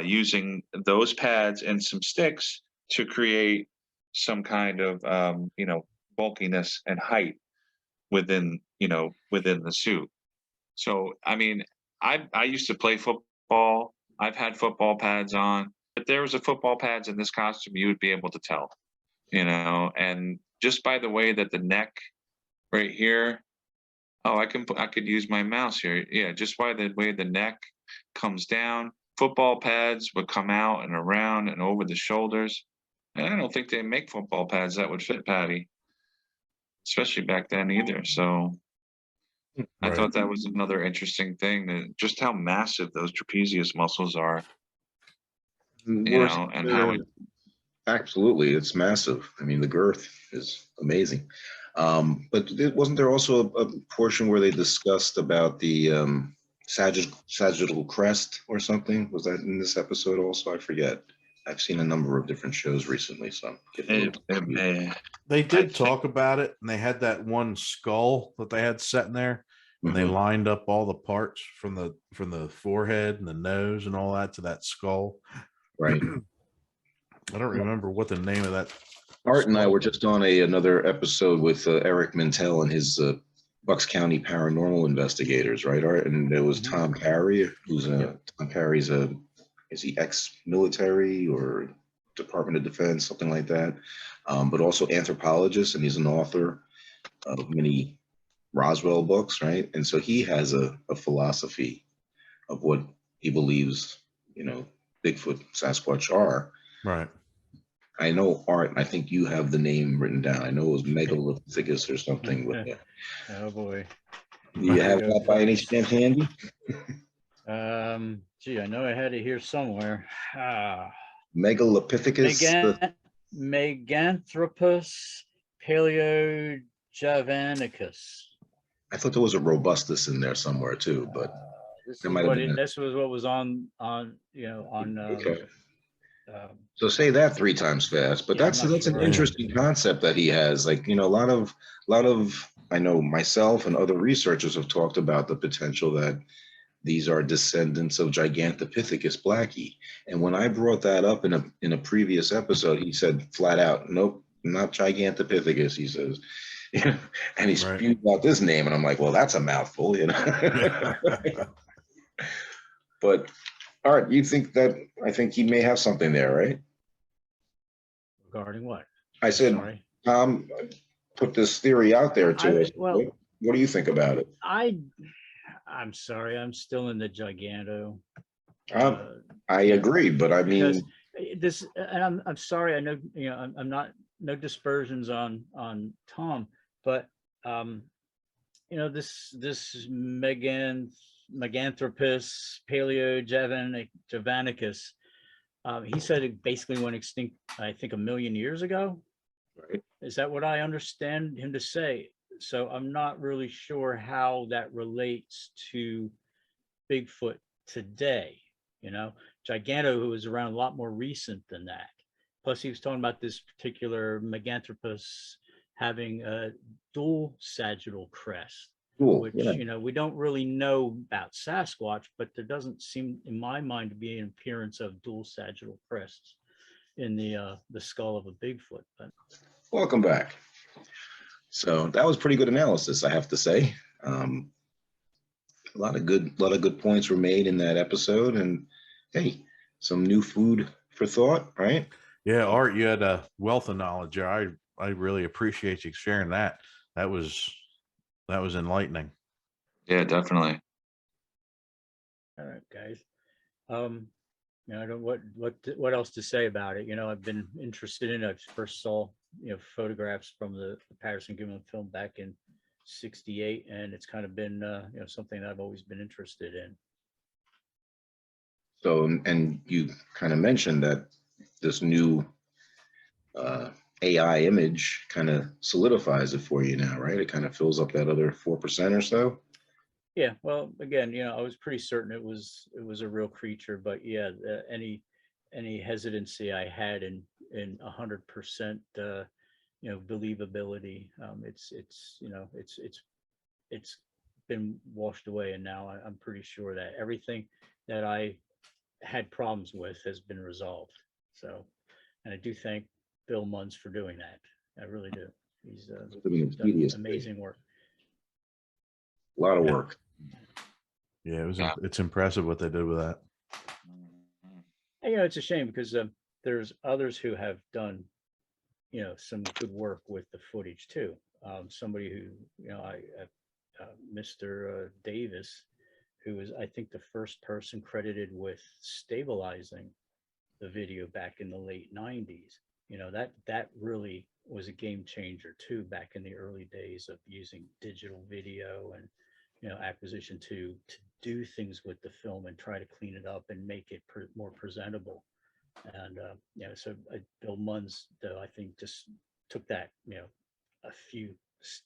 using those pads and some sticks to create some kind of bulkiness and height within the suit. So I mean, I used to play football. I've had football pads on. If there was a football pads in this costume, you would be able to tell, and just by the way that the neck right here. Oh, I could use my mouse here. Yeah, just by the way the neck comes down, football pads would come out and around and over the shoulders. And I don't think they make football pads that would fit Patty, especially back then either. So I Right. thought that was another interesting thing, that just how massive those trapezius muscles are, and how it. Absolutely, it's massive. I mean, the girth is amazing. But wasn't there also a portion where they discussed about the sagittal crest or something. Was that in this episode also? I forget. I've seen a number of different shows recently, so I'm getting a little confused. They I did think- talk about it, and they had that one skull that they had set in there, and they Mhm. lined up all the parts from the forehead and the nose and all that to that skull. Right. I don't remember what the name of that. Art and I skull were was. just on another episode with Eric Mintel and his Bucks County paranormal investigators, right, Art? And there was Mhm. Tom Carey, who's Tom Carey's is he ex-military or Department of Defense, something like that, but also anthropologist, and he's an author of many Roswell books, right? And so he has a philosophy of what he believes, Bigfoot, Sasquatch are. Right. I know, Art, I think you have the name written down. I know it was Megalithicus or something with you. Oh boy. Do you have that by any chance handy? Gee, I know I had it here somewhere. Megalithicus. Meganthropus paleojavanicus. I thought there was a robustus in there somewhere too, but This there is might have what been. this was what was on Okay. So say that 3 times fast. But Yeah, I'm that's not an sure. interesting concept that he has. Like, a lot of I know myself and other researchers have talked about the potential that these are descendants of Gigantopithecus blackie. And when I brought that up in a previous episode, he said flat out, nope, not Gigantopithecus, he says. And he spewed out this name, and I'm like, well, that's a mouthful, But Art, you think that I think he may have something there, right? Regarding what? I said, Sorry. Tom put this theory out there to us. Well, what do you think about it? I'm sorry, I'm still in the Giganto. I agree, but I mean, this, and I'm sorry, I know, I'm not, no dispersions on Tom, but this Meganthropus paleojavanicus, he said it basically went extinct, I think, 1 million years ago. Right. Is that what I understand him to say? So I'm not really sure how that relates to Bigfoot today. Giganto, who was around a lot more recent than that. Plus, he was talking about this particular Meganthropus having a dual sagittal crest, which, we don't really know about Sasquatch, but there doesn't seem, in my mind, to be an appearance of dual sagittal crests in the skull of a Bigfoot. But welcome back. So that was pretty good analysis, I have to say. A lot of good points were made in that episode, and hey, some new food for thought, right? Yeah, Art, you had a wealth of knowledge there. I really appreciate you sharing that. That was enlightening. Yeah, definitely. all right, guys. I don't what else to say about it. I've been interested in it. I first saw photographs from the Patterson Gimlin film back in '68, and it's kind of been something that I've always been interested in. So, and you kind of mentioned that this new AI image kind of solidifies it for you now, right? It kind of fills up that other 4% or so. Yeah, well, again, I was pretty certain it was a real creature, but yeah, any hesitancy I had in 100% believability, it's been washed away, and now I'm pretty sure that everything that I had problems with has been resolved. So, and I do thank Bill Munns for doing that. I really do. He's done amazing work. A lot of work. Yeah, it's impressive what they did with that. And, it's a shame because there's others who have done, some good work with the footage too. Somebody who, Mr. Davis, who was, I think, the first person credited with stabilizing the video back in the late '90s. That really was a game changer too, back in the early days of using digital video and acquisition to do things with the film and try to clean it up and make it more presentable. And so Bill Munns, though, I think just took that a few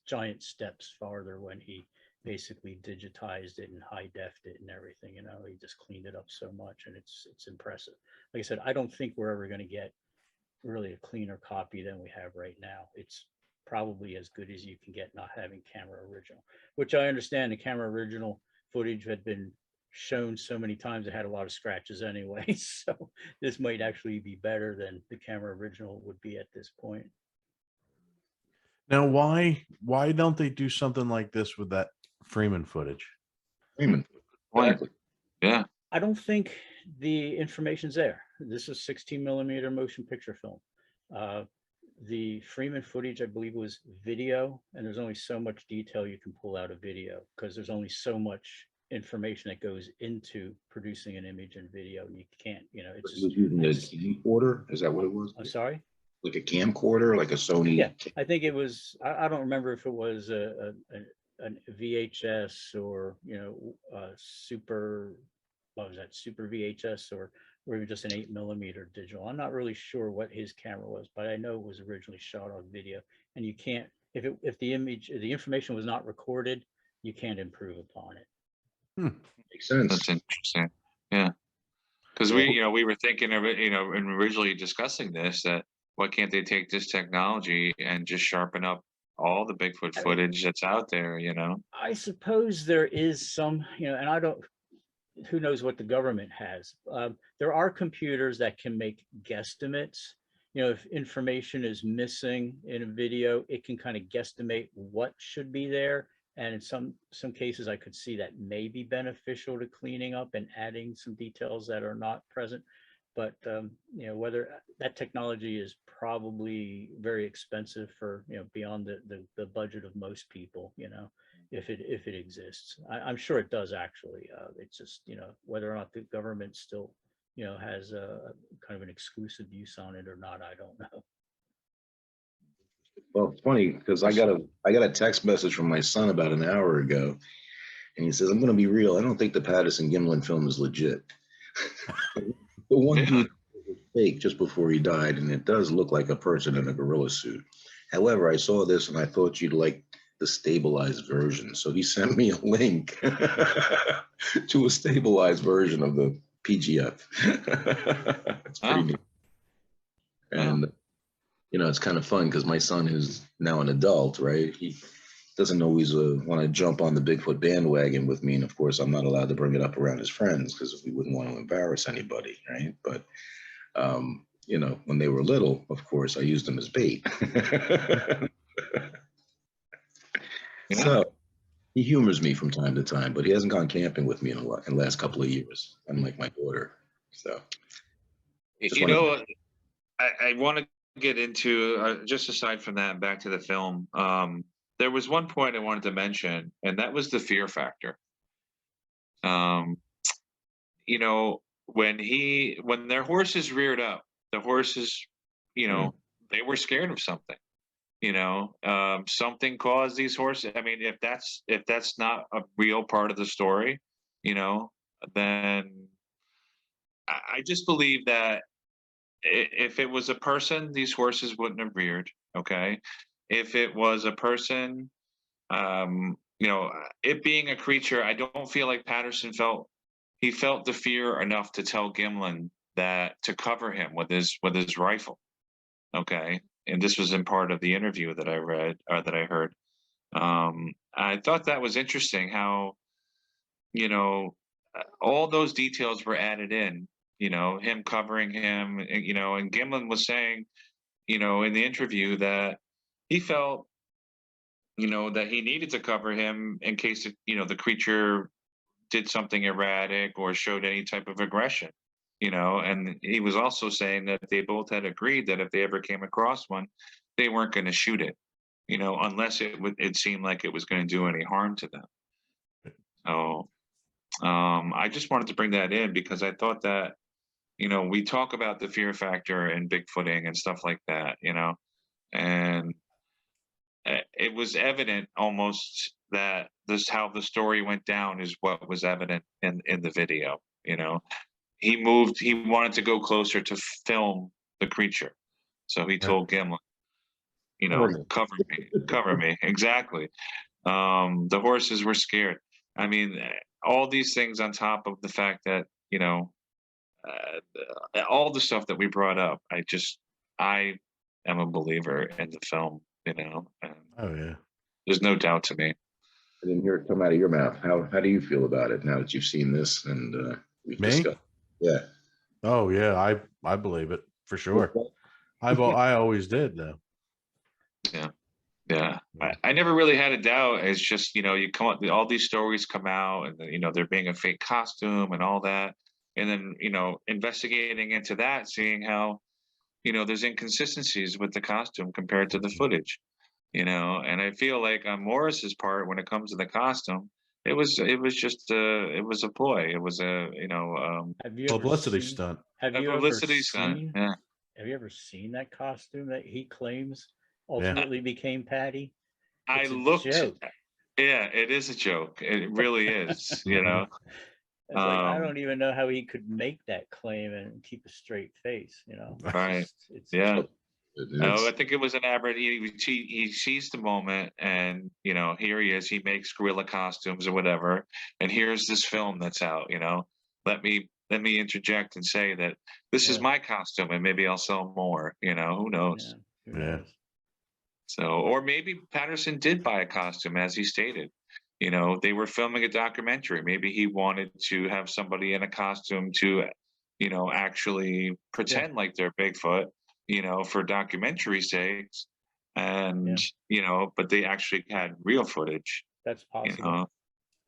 giant steps farther when he basically digitized it and high defed it and everything. He just cleaned it up so much, and it's impressive. Like I said, I don't think we're ever going to get really a cleaner copy than we have right now. It's probably as good as you can get not having camera original, which I understand the camera original footage had been shown so many times it had a lot of scratches anyway. So this might actually be better than the camera original would be at this point. Now, why don't they do something like this with that Freeman footage? Freeman. Exactly. Yeah. I don't think the information's there. This is 16 millimeter motion picture film. The Freeman footage, I believe, was video, and there's only so much detail you can pull out of video because there's only so much information that goes into producing an image and video. And you can't, it's He was using a camcorder. Is that what it was? I'm sorry? Like a camcorder, like a Sony. Yeah, I think it was, I don't remember if it was a VHS or, super, what was that, super VHS or even just an 8 millimeter digital. I'm not really sure what his camera was, but I know it was originally shot on video. And you can't, if the information was not recorded, you can't improve upon it. Makes sense. That's interesting. Yeah. Because we were thinking of it, and originally discussing this, that why can't they take this technology and just sharpen up all the Bigfoot footage that's out there, I suppose there is some, and I don't, who knows what the government has. There are computers that can make guesstimates. If information is missing in a video, it can kind of guesstimate what should be there. And in some cases, I could see that may be beneficial to cleaning up and adding some details that are not present. But whether that technology is probably very expensive for beyond the budget of most people, if it exists. I'm sure it does actually. It's just whether or not the government still has a kind of an exclusive use on it or not, I don't know. Well, it's funny because I got a text message from my son about an hour ago, and he says, "I'm going to be real. I don't think the Patterson Gimlin film is legit." The one dude was fake just before he died, and it does look like a person in a gorilla suit. However, I saw this and I thought you'd like the stabilized version. So he sent me a link to a stabilized version of the PGF. It's pretty neat. And, it's kind of fun because my son is now an adult, right? He doesn't always want to jump on the Bigfoot bandwagon with me. And of course, I'm not allowed to bring it up around his friends because we wouldn't want to embarrass anybody, right? But, when they were little, of course, I used them as bait. So he humors me from time to time, but he hasn't gone camping with me in the last couple of years, unlike my daughter. So, I want to get into just aside from that, back to the film. There was one point I wanted to mention, and that was the fear factor. When their horses reared up, the horses, they were scared of something. Something caused these horses. I mean, if that's not a real part of the story, then I just believe that if it was a person, these horses wouldn't have reared. Okay. If it was a person, it being a creature, I don't feel like Patterson felt the fear enough to tell Gimlin that to cover him with his rifle. Okay. And this was in part of the interview that I read or that I heard. I thought that was interesting how, all those details were added in, him covering him, and Gimlin was saying, in the interview that he felt, that he needed to cover him in case, the creature did something erratic or showed any type of aggression, and he was also saying that they both had agreed that if they ever came across one, they weren't going to shoot it, unless it seemed like it was going to do any harm to them. So I just wanted to bring that in because I thought that, we talk about the fear factor and Bigfooting and stuff like that, and it was evident almost that this how the story went down is what was evident in the video. He wanted to go closer to film the creature, so he told Gimlin, cover me exactly. The horses were scared. I mean, all these things on top of the fact that, you know, all the stuff that we brought up, I am a believer in the film, you know, and Oh yeah. there's no doubt to me. I didn't hear it come out of your mouth. How do you feel about it now that you've seen this and we've Me? discussed? Yeah. Oh yeah. I believe it for sure. I always did though. Yeah. Yeah. I never really had a doubt. It's just, you know, you come up, all these stories come out and, you know, there being a fake costume and all that. And then, you know, investigating into that, seeing how, you know, there's inconsistencies with the costume compared to the footage, you know, and I feel like on Morris's part, when it comes to the costume, it was just it was a ploy. It was a, you know, Have you ever Publicity seen, stunt. have a you ever publicity stunt. seen, Yeah. have you ever seen that costume that he claims Yeah. ultimately became Patty? I It's a looked, joke. yeah, it is a joke. It really is, you know. It's like, I Um, don't even know how he could make that claim and keep a straight face, you know? It's Right. just- it's Yeah. Oh, I It's, think it was an aberrant. He sees the moment, and you know, here he is. He makes gorilla costumes or whatever, and here's this film that's out. You know, let me interject and say that this is Yeah. my costume, and maybe I'll sell more. You know, who knows? Who Yeah. knows? So, or maybe Patterson did buy a costume, as he stated. You know, they were filming a documentary. Maybe he wanted to have somebody in a costume to, you know, actually pretend like they're Bigfoot, you know, for documentary sakes. And, you know, but they actually had real footage, That's you possible. know.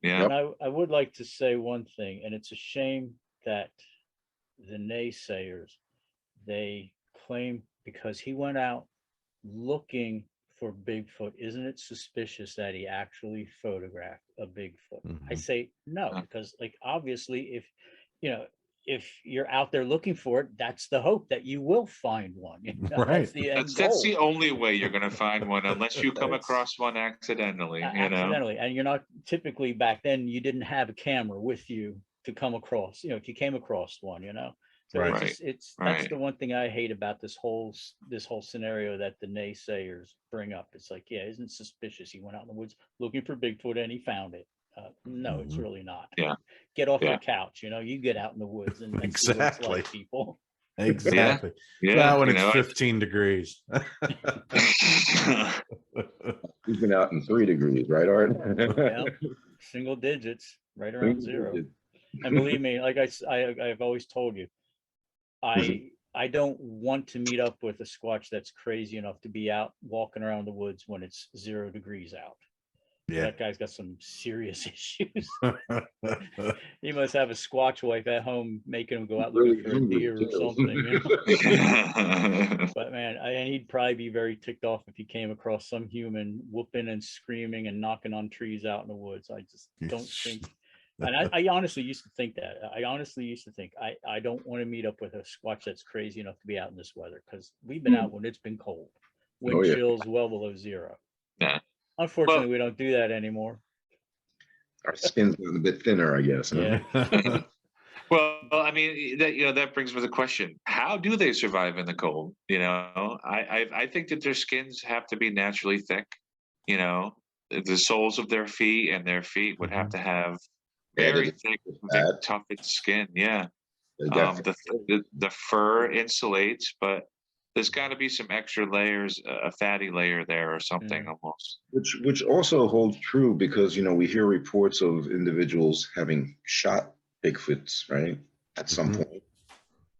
Yeah. Yep. And I would like to say one thing, and it's a shame that the naysayers, they claim because he went out looking for Bigfoot, isn't it suspicious that he actually photographed a Bigfoot? I Mhm. say no, Yeah. because like obviously if you know if you're out there looking for it, that's the hope that you will find one. You know, Right. that's the end That's goal. the only way you're going to find one, unless you come It's- across one accidentally, you know. accidentally, and you're not typically back then you didn't have a camera with you to come across, you know, if you came across one, you know. So Right. it's Right. just, that's Right. the one thing I hate about this whole scenario that the naysayers bring up. It's like, yeah, isn't it suspicious he went out in the woods looking for Bigfoot and he found it? No, it's Mhm. really not. Yeah. Get off Yeah. your couch, you know, you get out in the woods and see what it's Exactly. like, people. Exactly. Yeah. Not when You it's know, 15 degrees. we've been out in 3 degrees, right, Art? Yeah, single digits, right around zero. And believe me, like I've always told you, I don't want to meet up with a Squatch that's crazy enough to be out walking around the woods when it's 0 degrees out. Yeah. That guy's got some serious issues. He must have a Squatch wife at home making him go out looking for a deer or something. You know? But man, and he'd probably be very ticked off if he came across some human whooping and screaming and knocking on trees out in the woods. I just don't think. And I honestly used to think that. I honestly used to think I don't want to meet up with a Squatch that's crazy enough to be out in this weather, because we've been out when it's been cold, wind Oh, yeah. chills well below zero. Yeah. Unfortunately, we don't do that anymore. Our skin's gotten a bit thinner, I guess. Huh? Yeah. Well, I mean, that, you know, that brings me to the question: how do they survive in the cold? You know, I think that their skins have to be naturally thick. You know, the soles of their feet and their feet would have to have Yeah, they very get thick, fat. toughened skin. Yeah. They got The fur insulates, but there's got to be some extra layers, a fatty layer there or something almost. which also holds true because we hear reports of individuals having shot Bigfoots, right, at some Mhm. point,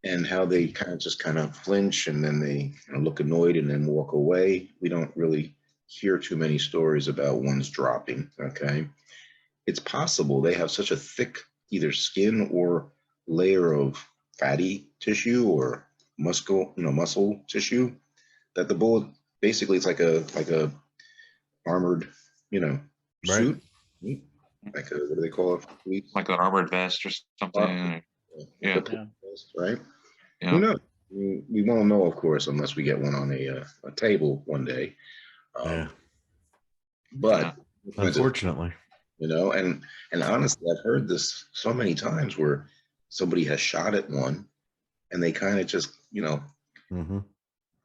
and how they kind of flinch and then they look annoyed and then walk away. We don't really hear too many stories about ones dropping. Okay, it's possible they have such a thick either skin or layer of fatty tissue or muscle tissue that the bullet basically it's like a armored Right. suit, like a, what do they call it? Police? Like an armored vest or something. Yeah. Like a police vest, right? Yeah. Who knows? We won't know, of course, unless we get one on a table one day. Yeah. But Unfortunately. and honestly, I've heard this so many times where somebody has shot at one and they kind of just Mhm.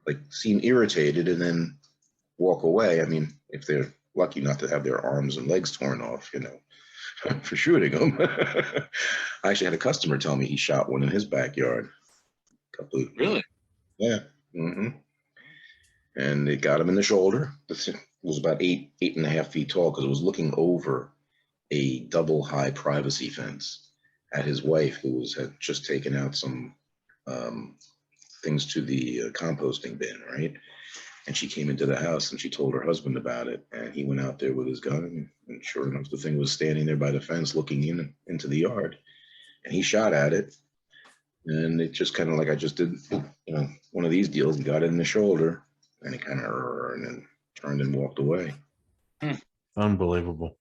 like seem irritated and then walk away. I mean, if they're lucky not to have their arms and legs torn off, for shooting them. I actually had a customer tell me he shot one in his backyard. Really? Yeah. And it got him in the shoulder. It was about 8.5 feet tall because it was looking over a double high privacy fence at his wife, who had just taken out some things to the composting bin, right? And she came into the house and she told her husband about it. And he went out there with his gun. And sure enough, the thing was standing there by the fence looking into the yard. And he shot at it. And it just kind of like I just did, one of these deals and got it in the shoulder. And it kind of and then turned and walked away. Unbelievable.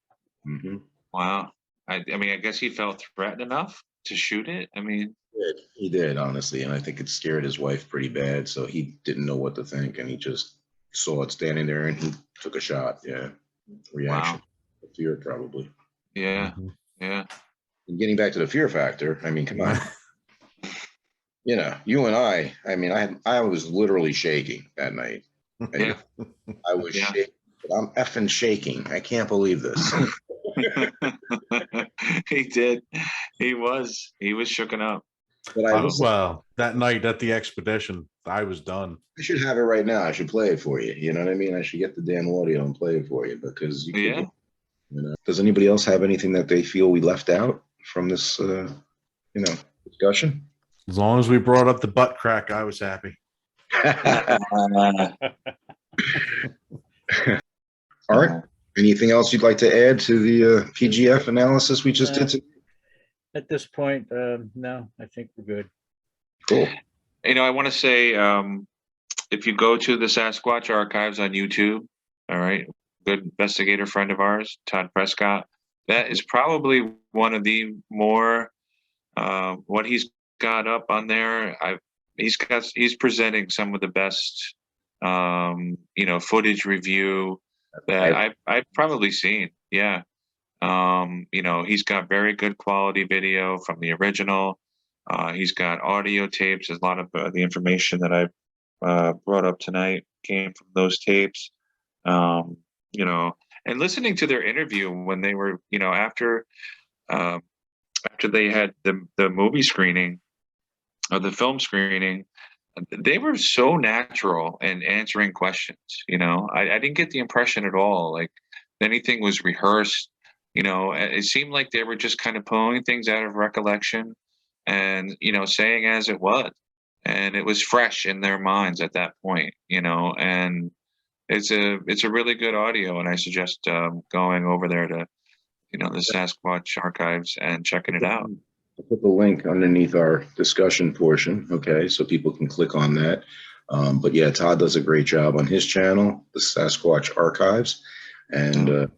Wow. I mean, I guess he felt threatened enough to shoot it. I mean, He did, honestly. And I think it scared his wife pretty bad. So he didn't know what to think. And he just saw it standing there and he took a shot. Yeah. Reaction. Wow. Fear, probably. Yeah. Yeah. And getting back to the fear factor, I mean, come on. You and I mean, I was literally shaking that night. Yeah. I was shaking. I'm effing shaking. I can't believe this. He did. He was shooken up. But well, that night at the expedition, I was done. I should have it right now. I should play it for you. You know what I mean? I should get the damn audio and play it for you because you can, Does anybody else have anything that they feel we left out from this, discussion? As long as we brought up the butt crack, I was happy. Art, anything else you'd like to add to the PGF analysis we just did? At this point, no, I think we're good. Cool. I want to say, if you go to the Sasquatch archives on YouTube, all right, good investigator friend of ours, Todd Prescott, that is probably one of the more, what he's got up on there. He's presenting some of the best, footage review that I've probably seen. Yeah. He's got very good quality video from the original. He's got audio tapes. A lot of the information that I've brought up tonight came from those tapes. And listening to their interview when they were, after they had the movie screening or the film screening, they were so natural in answering questions. I didn't get the impression at all like anything was rehearsed. It seemed like they were just kind of pulling things out of recollection and, saying as it was. And it was fresh in their minds at that point, and it's a really good audio. And I suggest going over there to, the Sasquatch archives and checking it out. I'll put the link underneath our discussion portion, okay, so people can click on that. But yeah, Todd does a great job on his channel, the Sasquatch Archives. And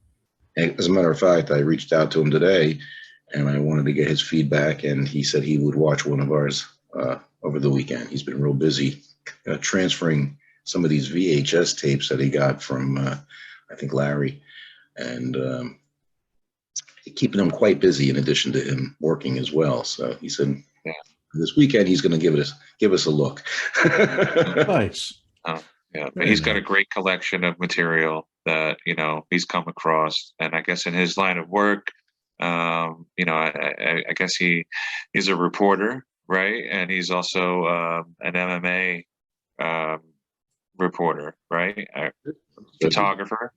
as a matter of fact, I reached out to him today and I wanted to get his feedback. And he said he would watch one of ours over the weekend. He's been real busy transferring some of these VHS tapes that he got from, I think, Larry. And keeping him quite busy in addition to him working as well. So he said, this weekend he's going to give us a look. Nice. Yeah, but he's got a great collection of material that he's come across, and I guess in his line of work, I guess he's a reporter, right? And he's also an MMA reporter, right? Photographer.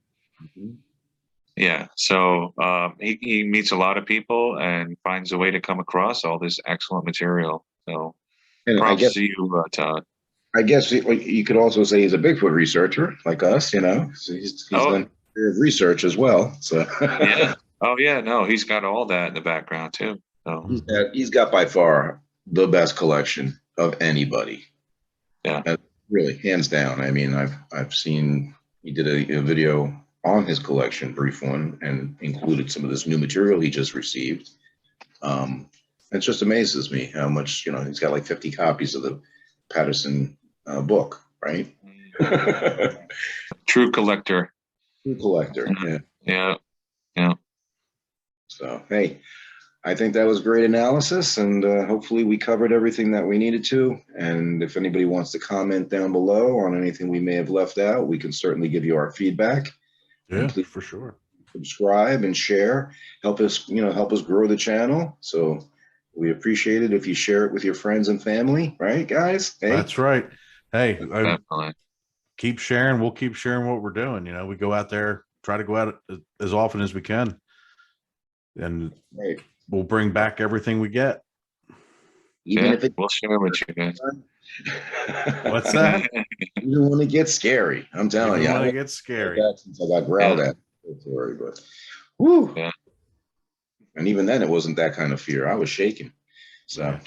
Yeah, so he meets a lot of people and finds a way to come across all this excellent material. So props to you, Todd. I guess you could also say he's a Bigfoot researcher like us, So he's done research as well. So yeah. Oh yeah, no, he's got all that in the background too. So he's got by far the best collection of anybody. Yeah. Really, hands down. I mean, I've seen he did a video on his collection, brief one, and included some of this new material he just received. It just amazes me how much, he's got like 50 copies of the Patterson book, right? True collector. True collector. Yeah. So, hey, I think that was great analysis, and hopefully we covered everything that we needed to. And if anybody wants to comment down below on anything we may have left out, we can certainly give you our feedback. Yeah, And please for sure. subscribe and share. Help us, help us grow the channel. So we appreciate it if you share it with your friends and family, right, guys? Hey, That's right. Hey, Definitely. keep sharing. We'll keep sharing what we're doing. We go out there, try to go out as often as we can, and right. we'll bring back everything we get. Even Yeah, if it we'll share with you guys. What's that? Even when it gets scary, I'm telling Even you. when I it gets scary. that since I got growled Yeah. at. Sorry, but whoo. Yeah. And even then, it wasn't that kind of fear. I was shaking. So,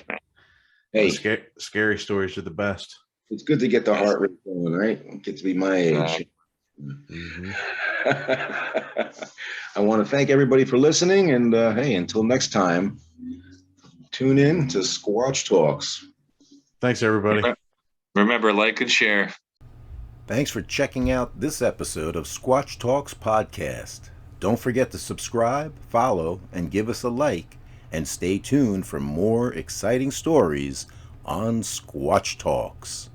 hey, Scary stories are the best. it's good to get the heart rate going, right? Get to be my age. Mhm. I want to thank everybody for listening. And hey, until next time, tune in to Squatch Talks. Thanks, everybody. Remember, like and share. Thanks for checking out this episode of Squatch Talks Podcast. Don't forget to subscribe, follow, and give us a like, and stay tuned for more exciting stories on Squatch Talks.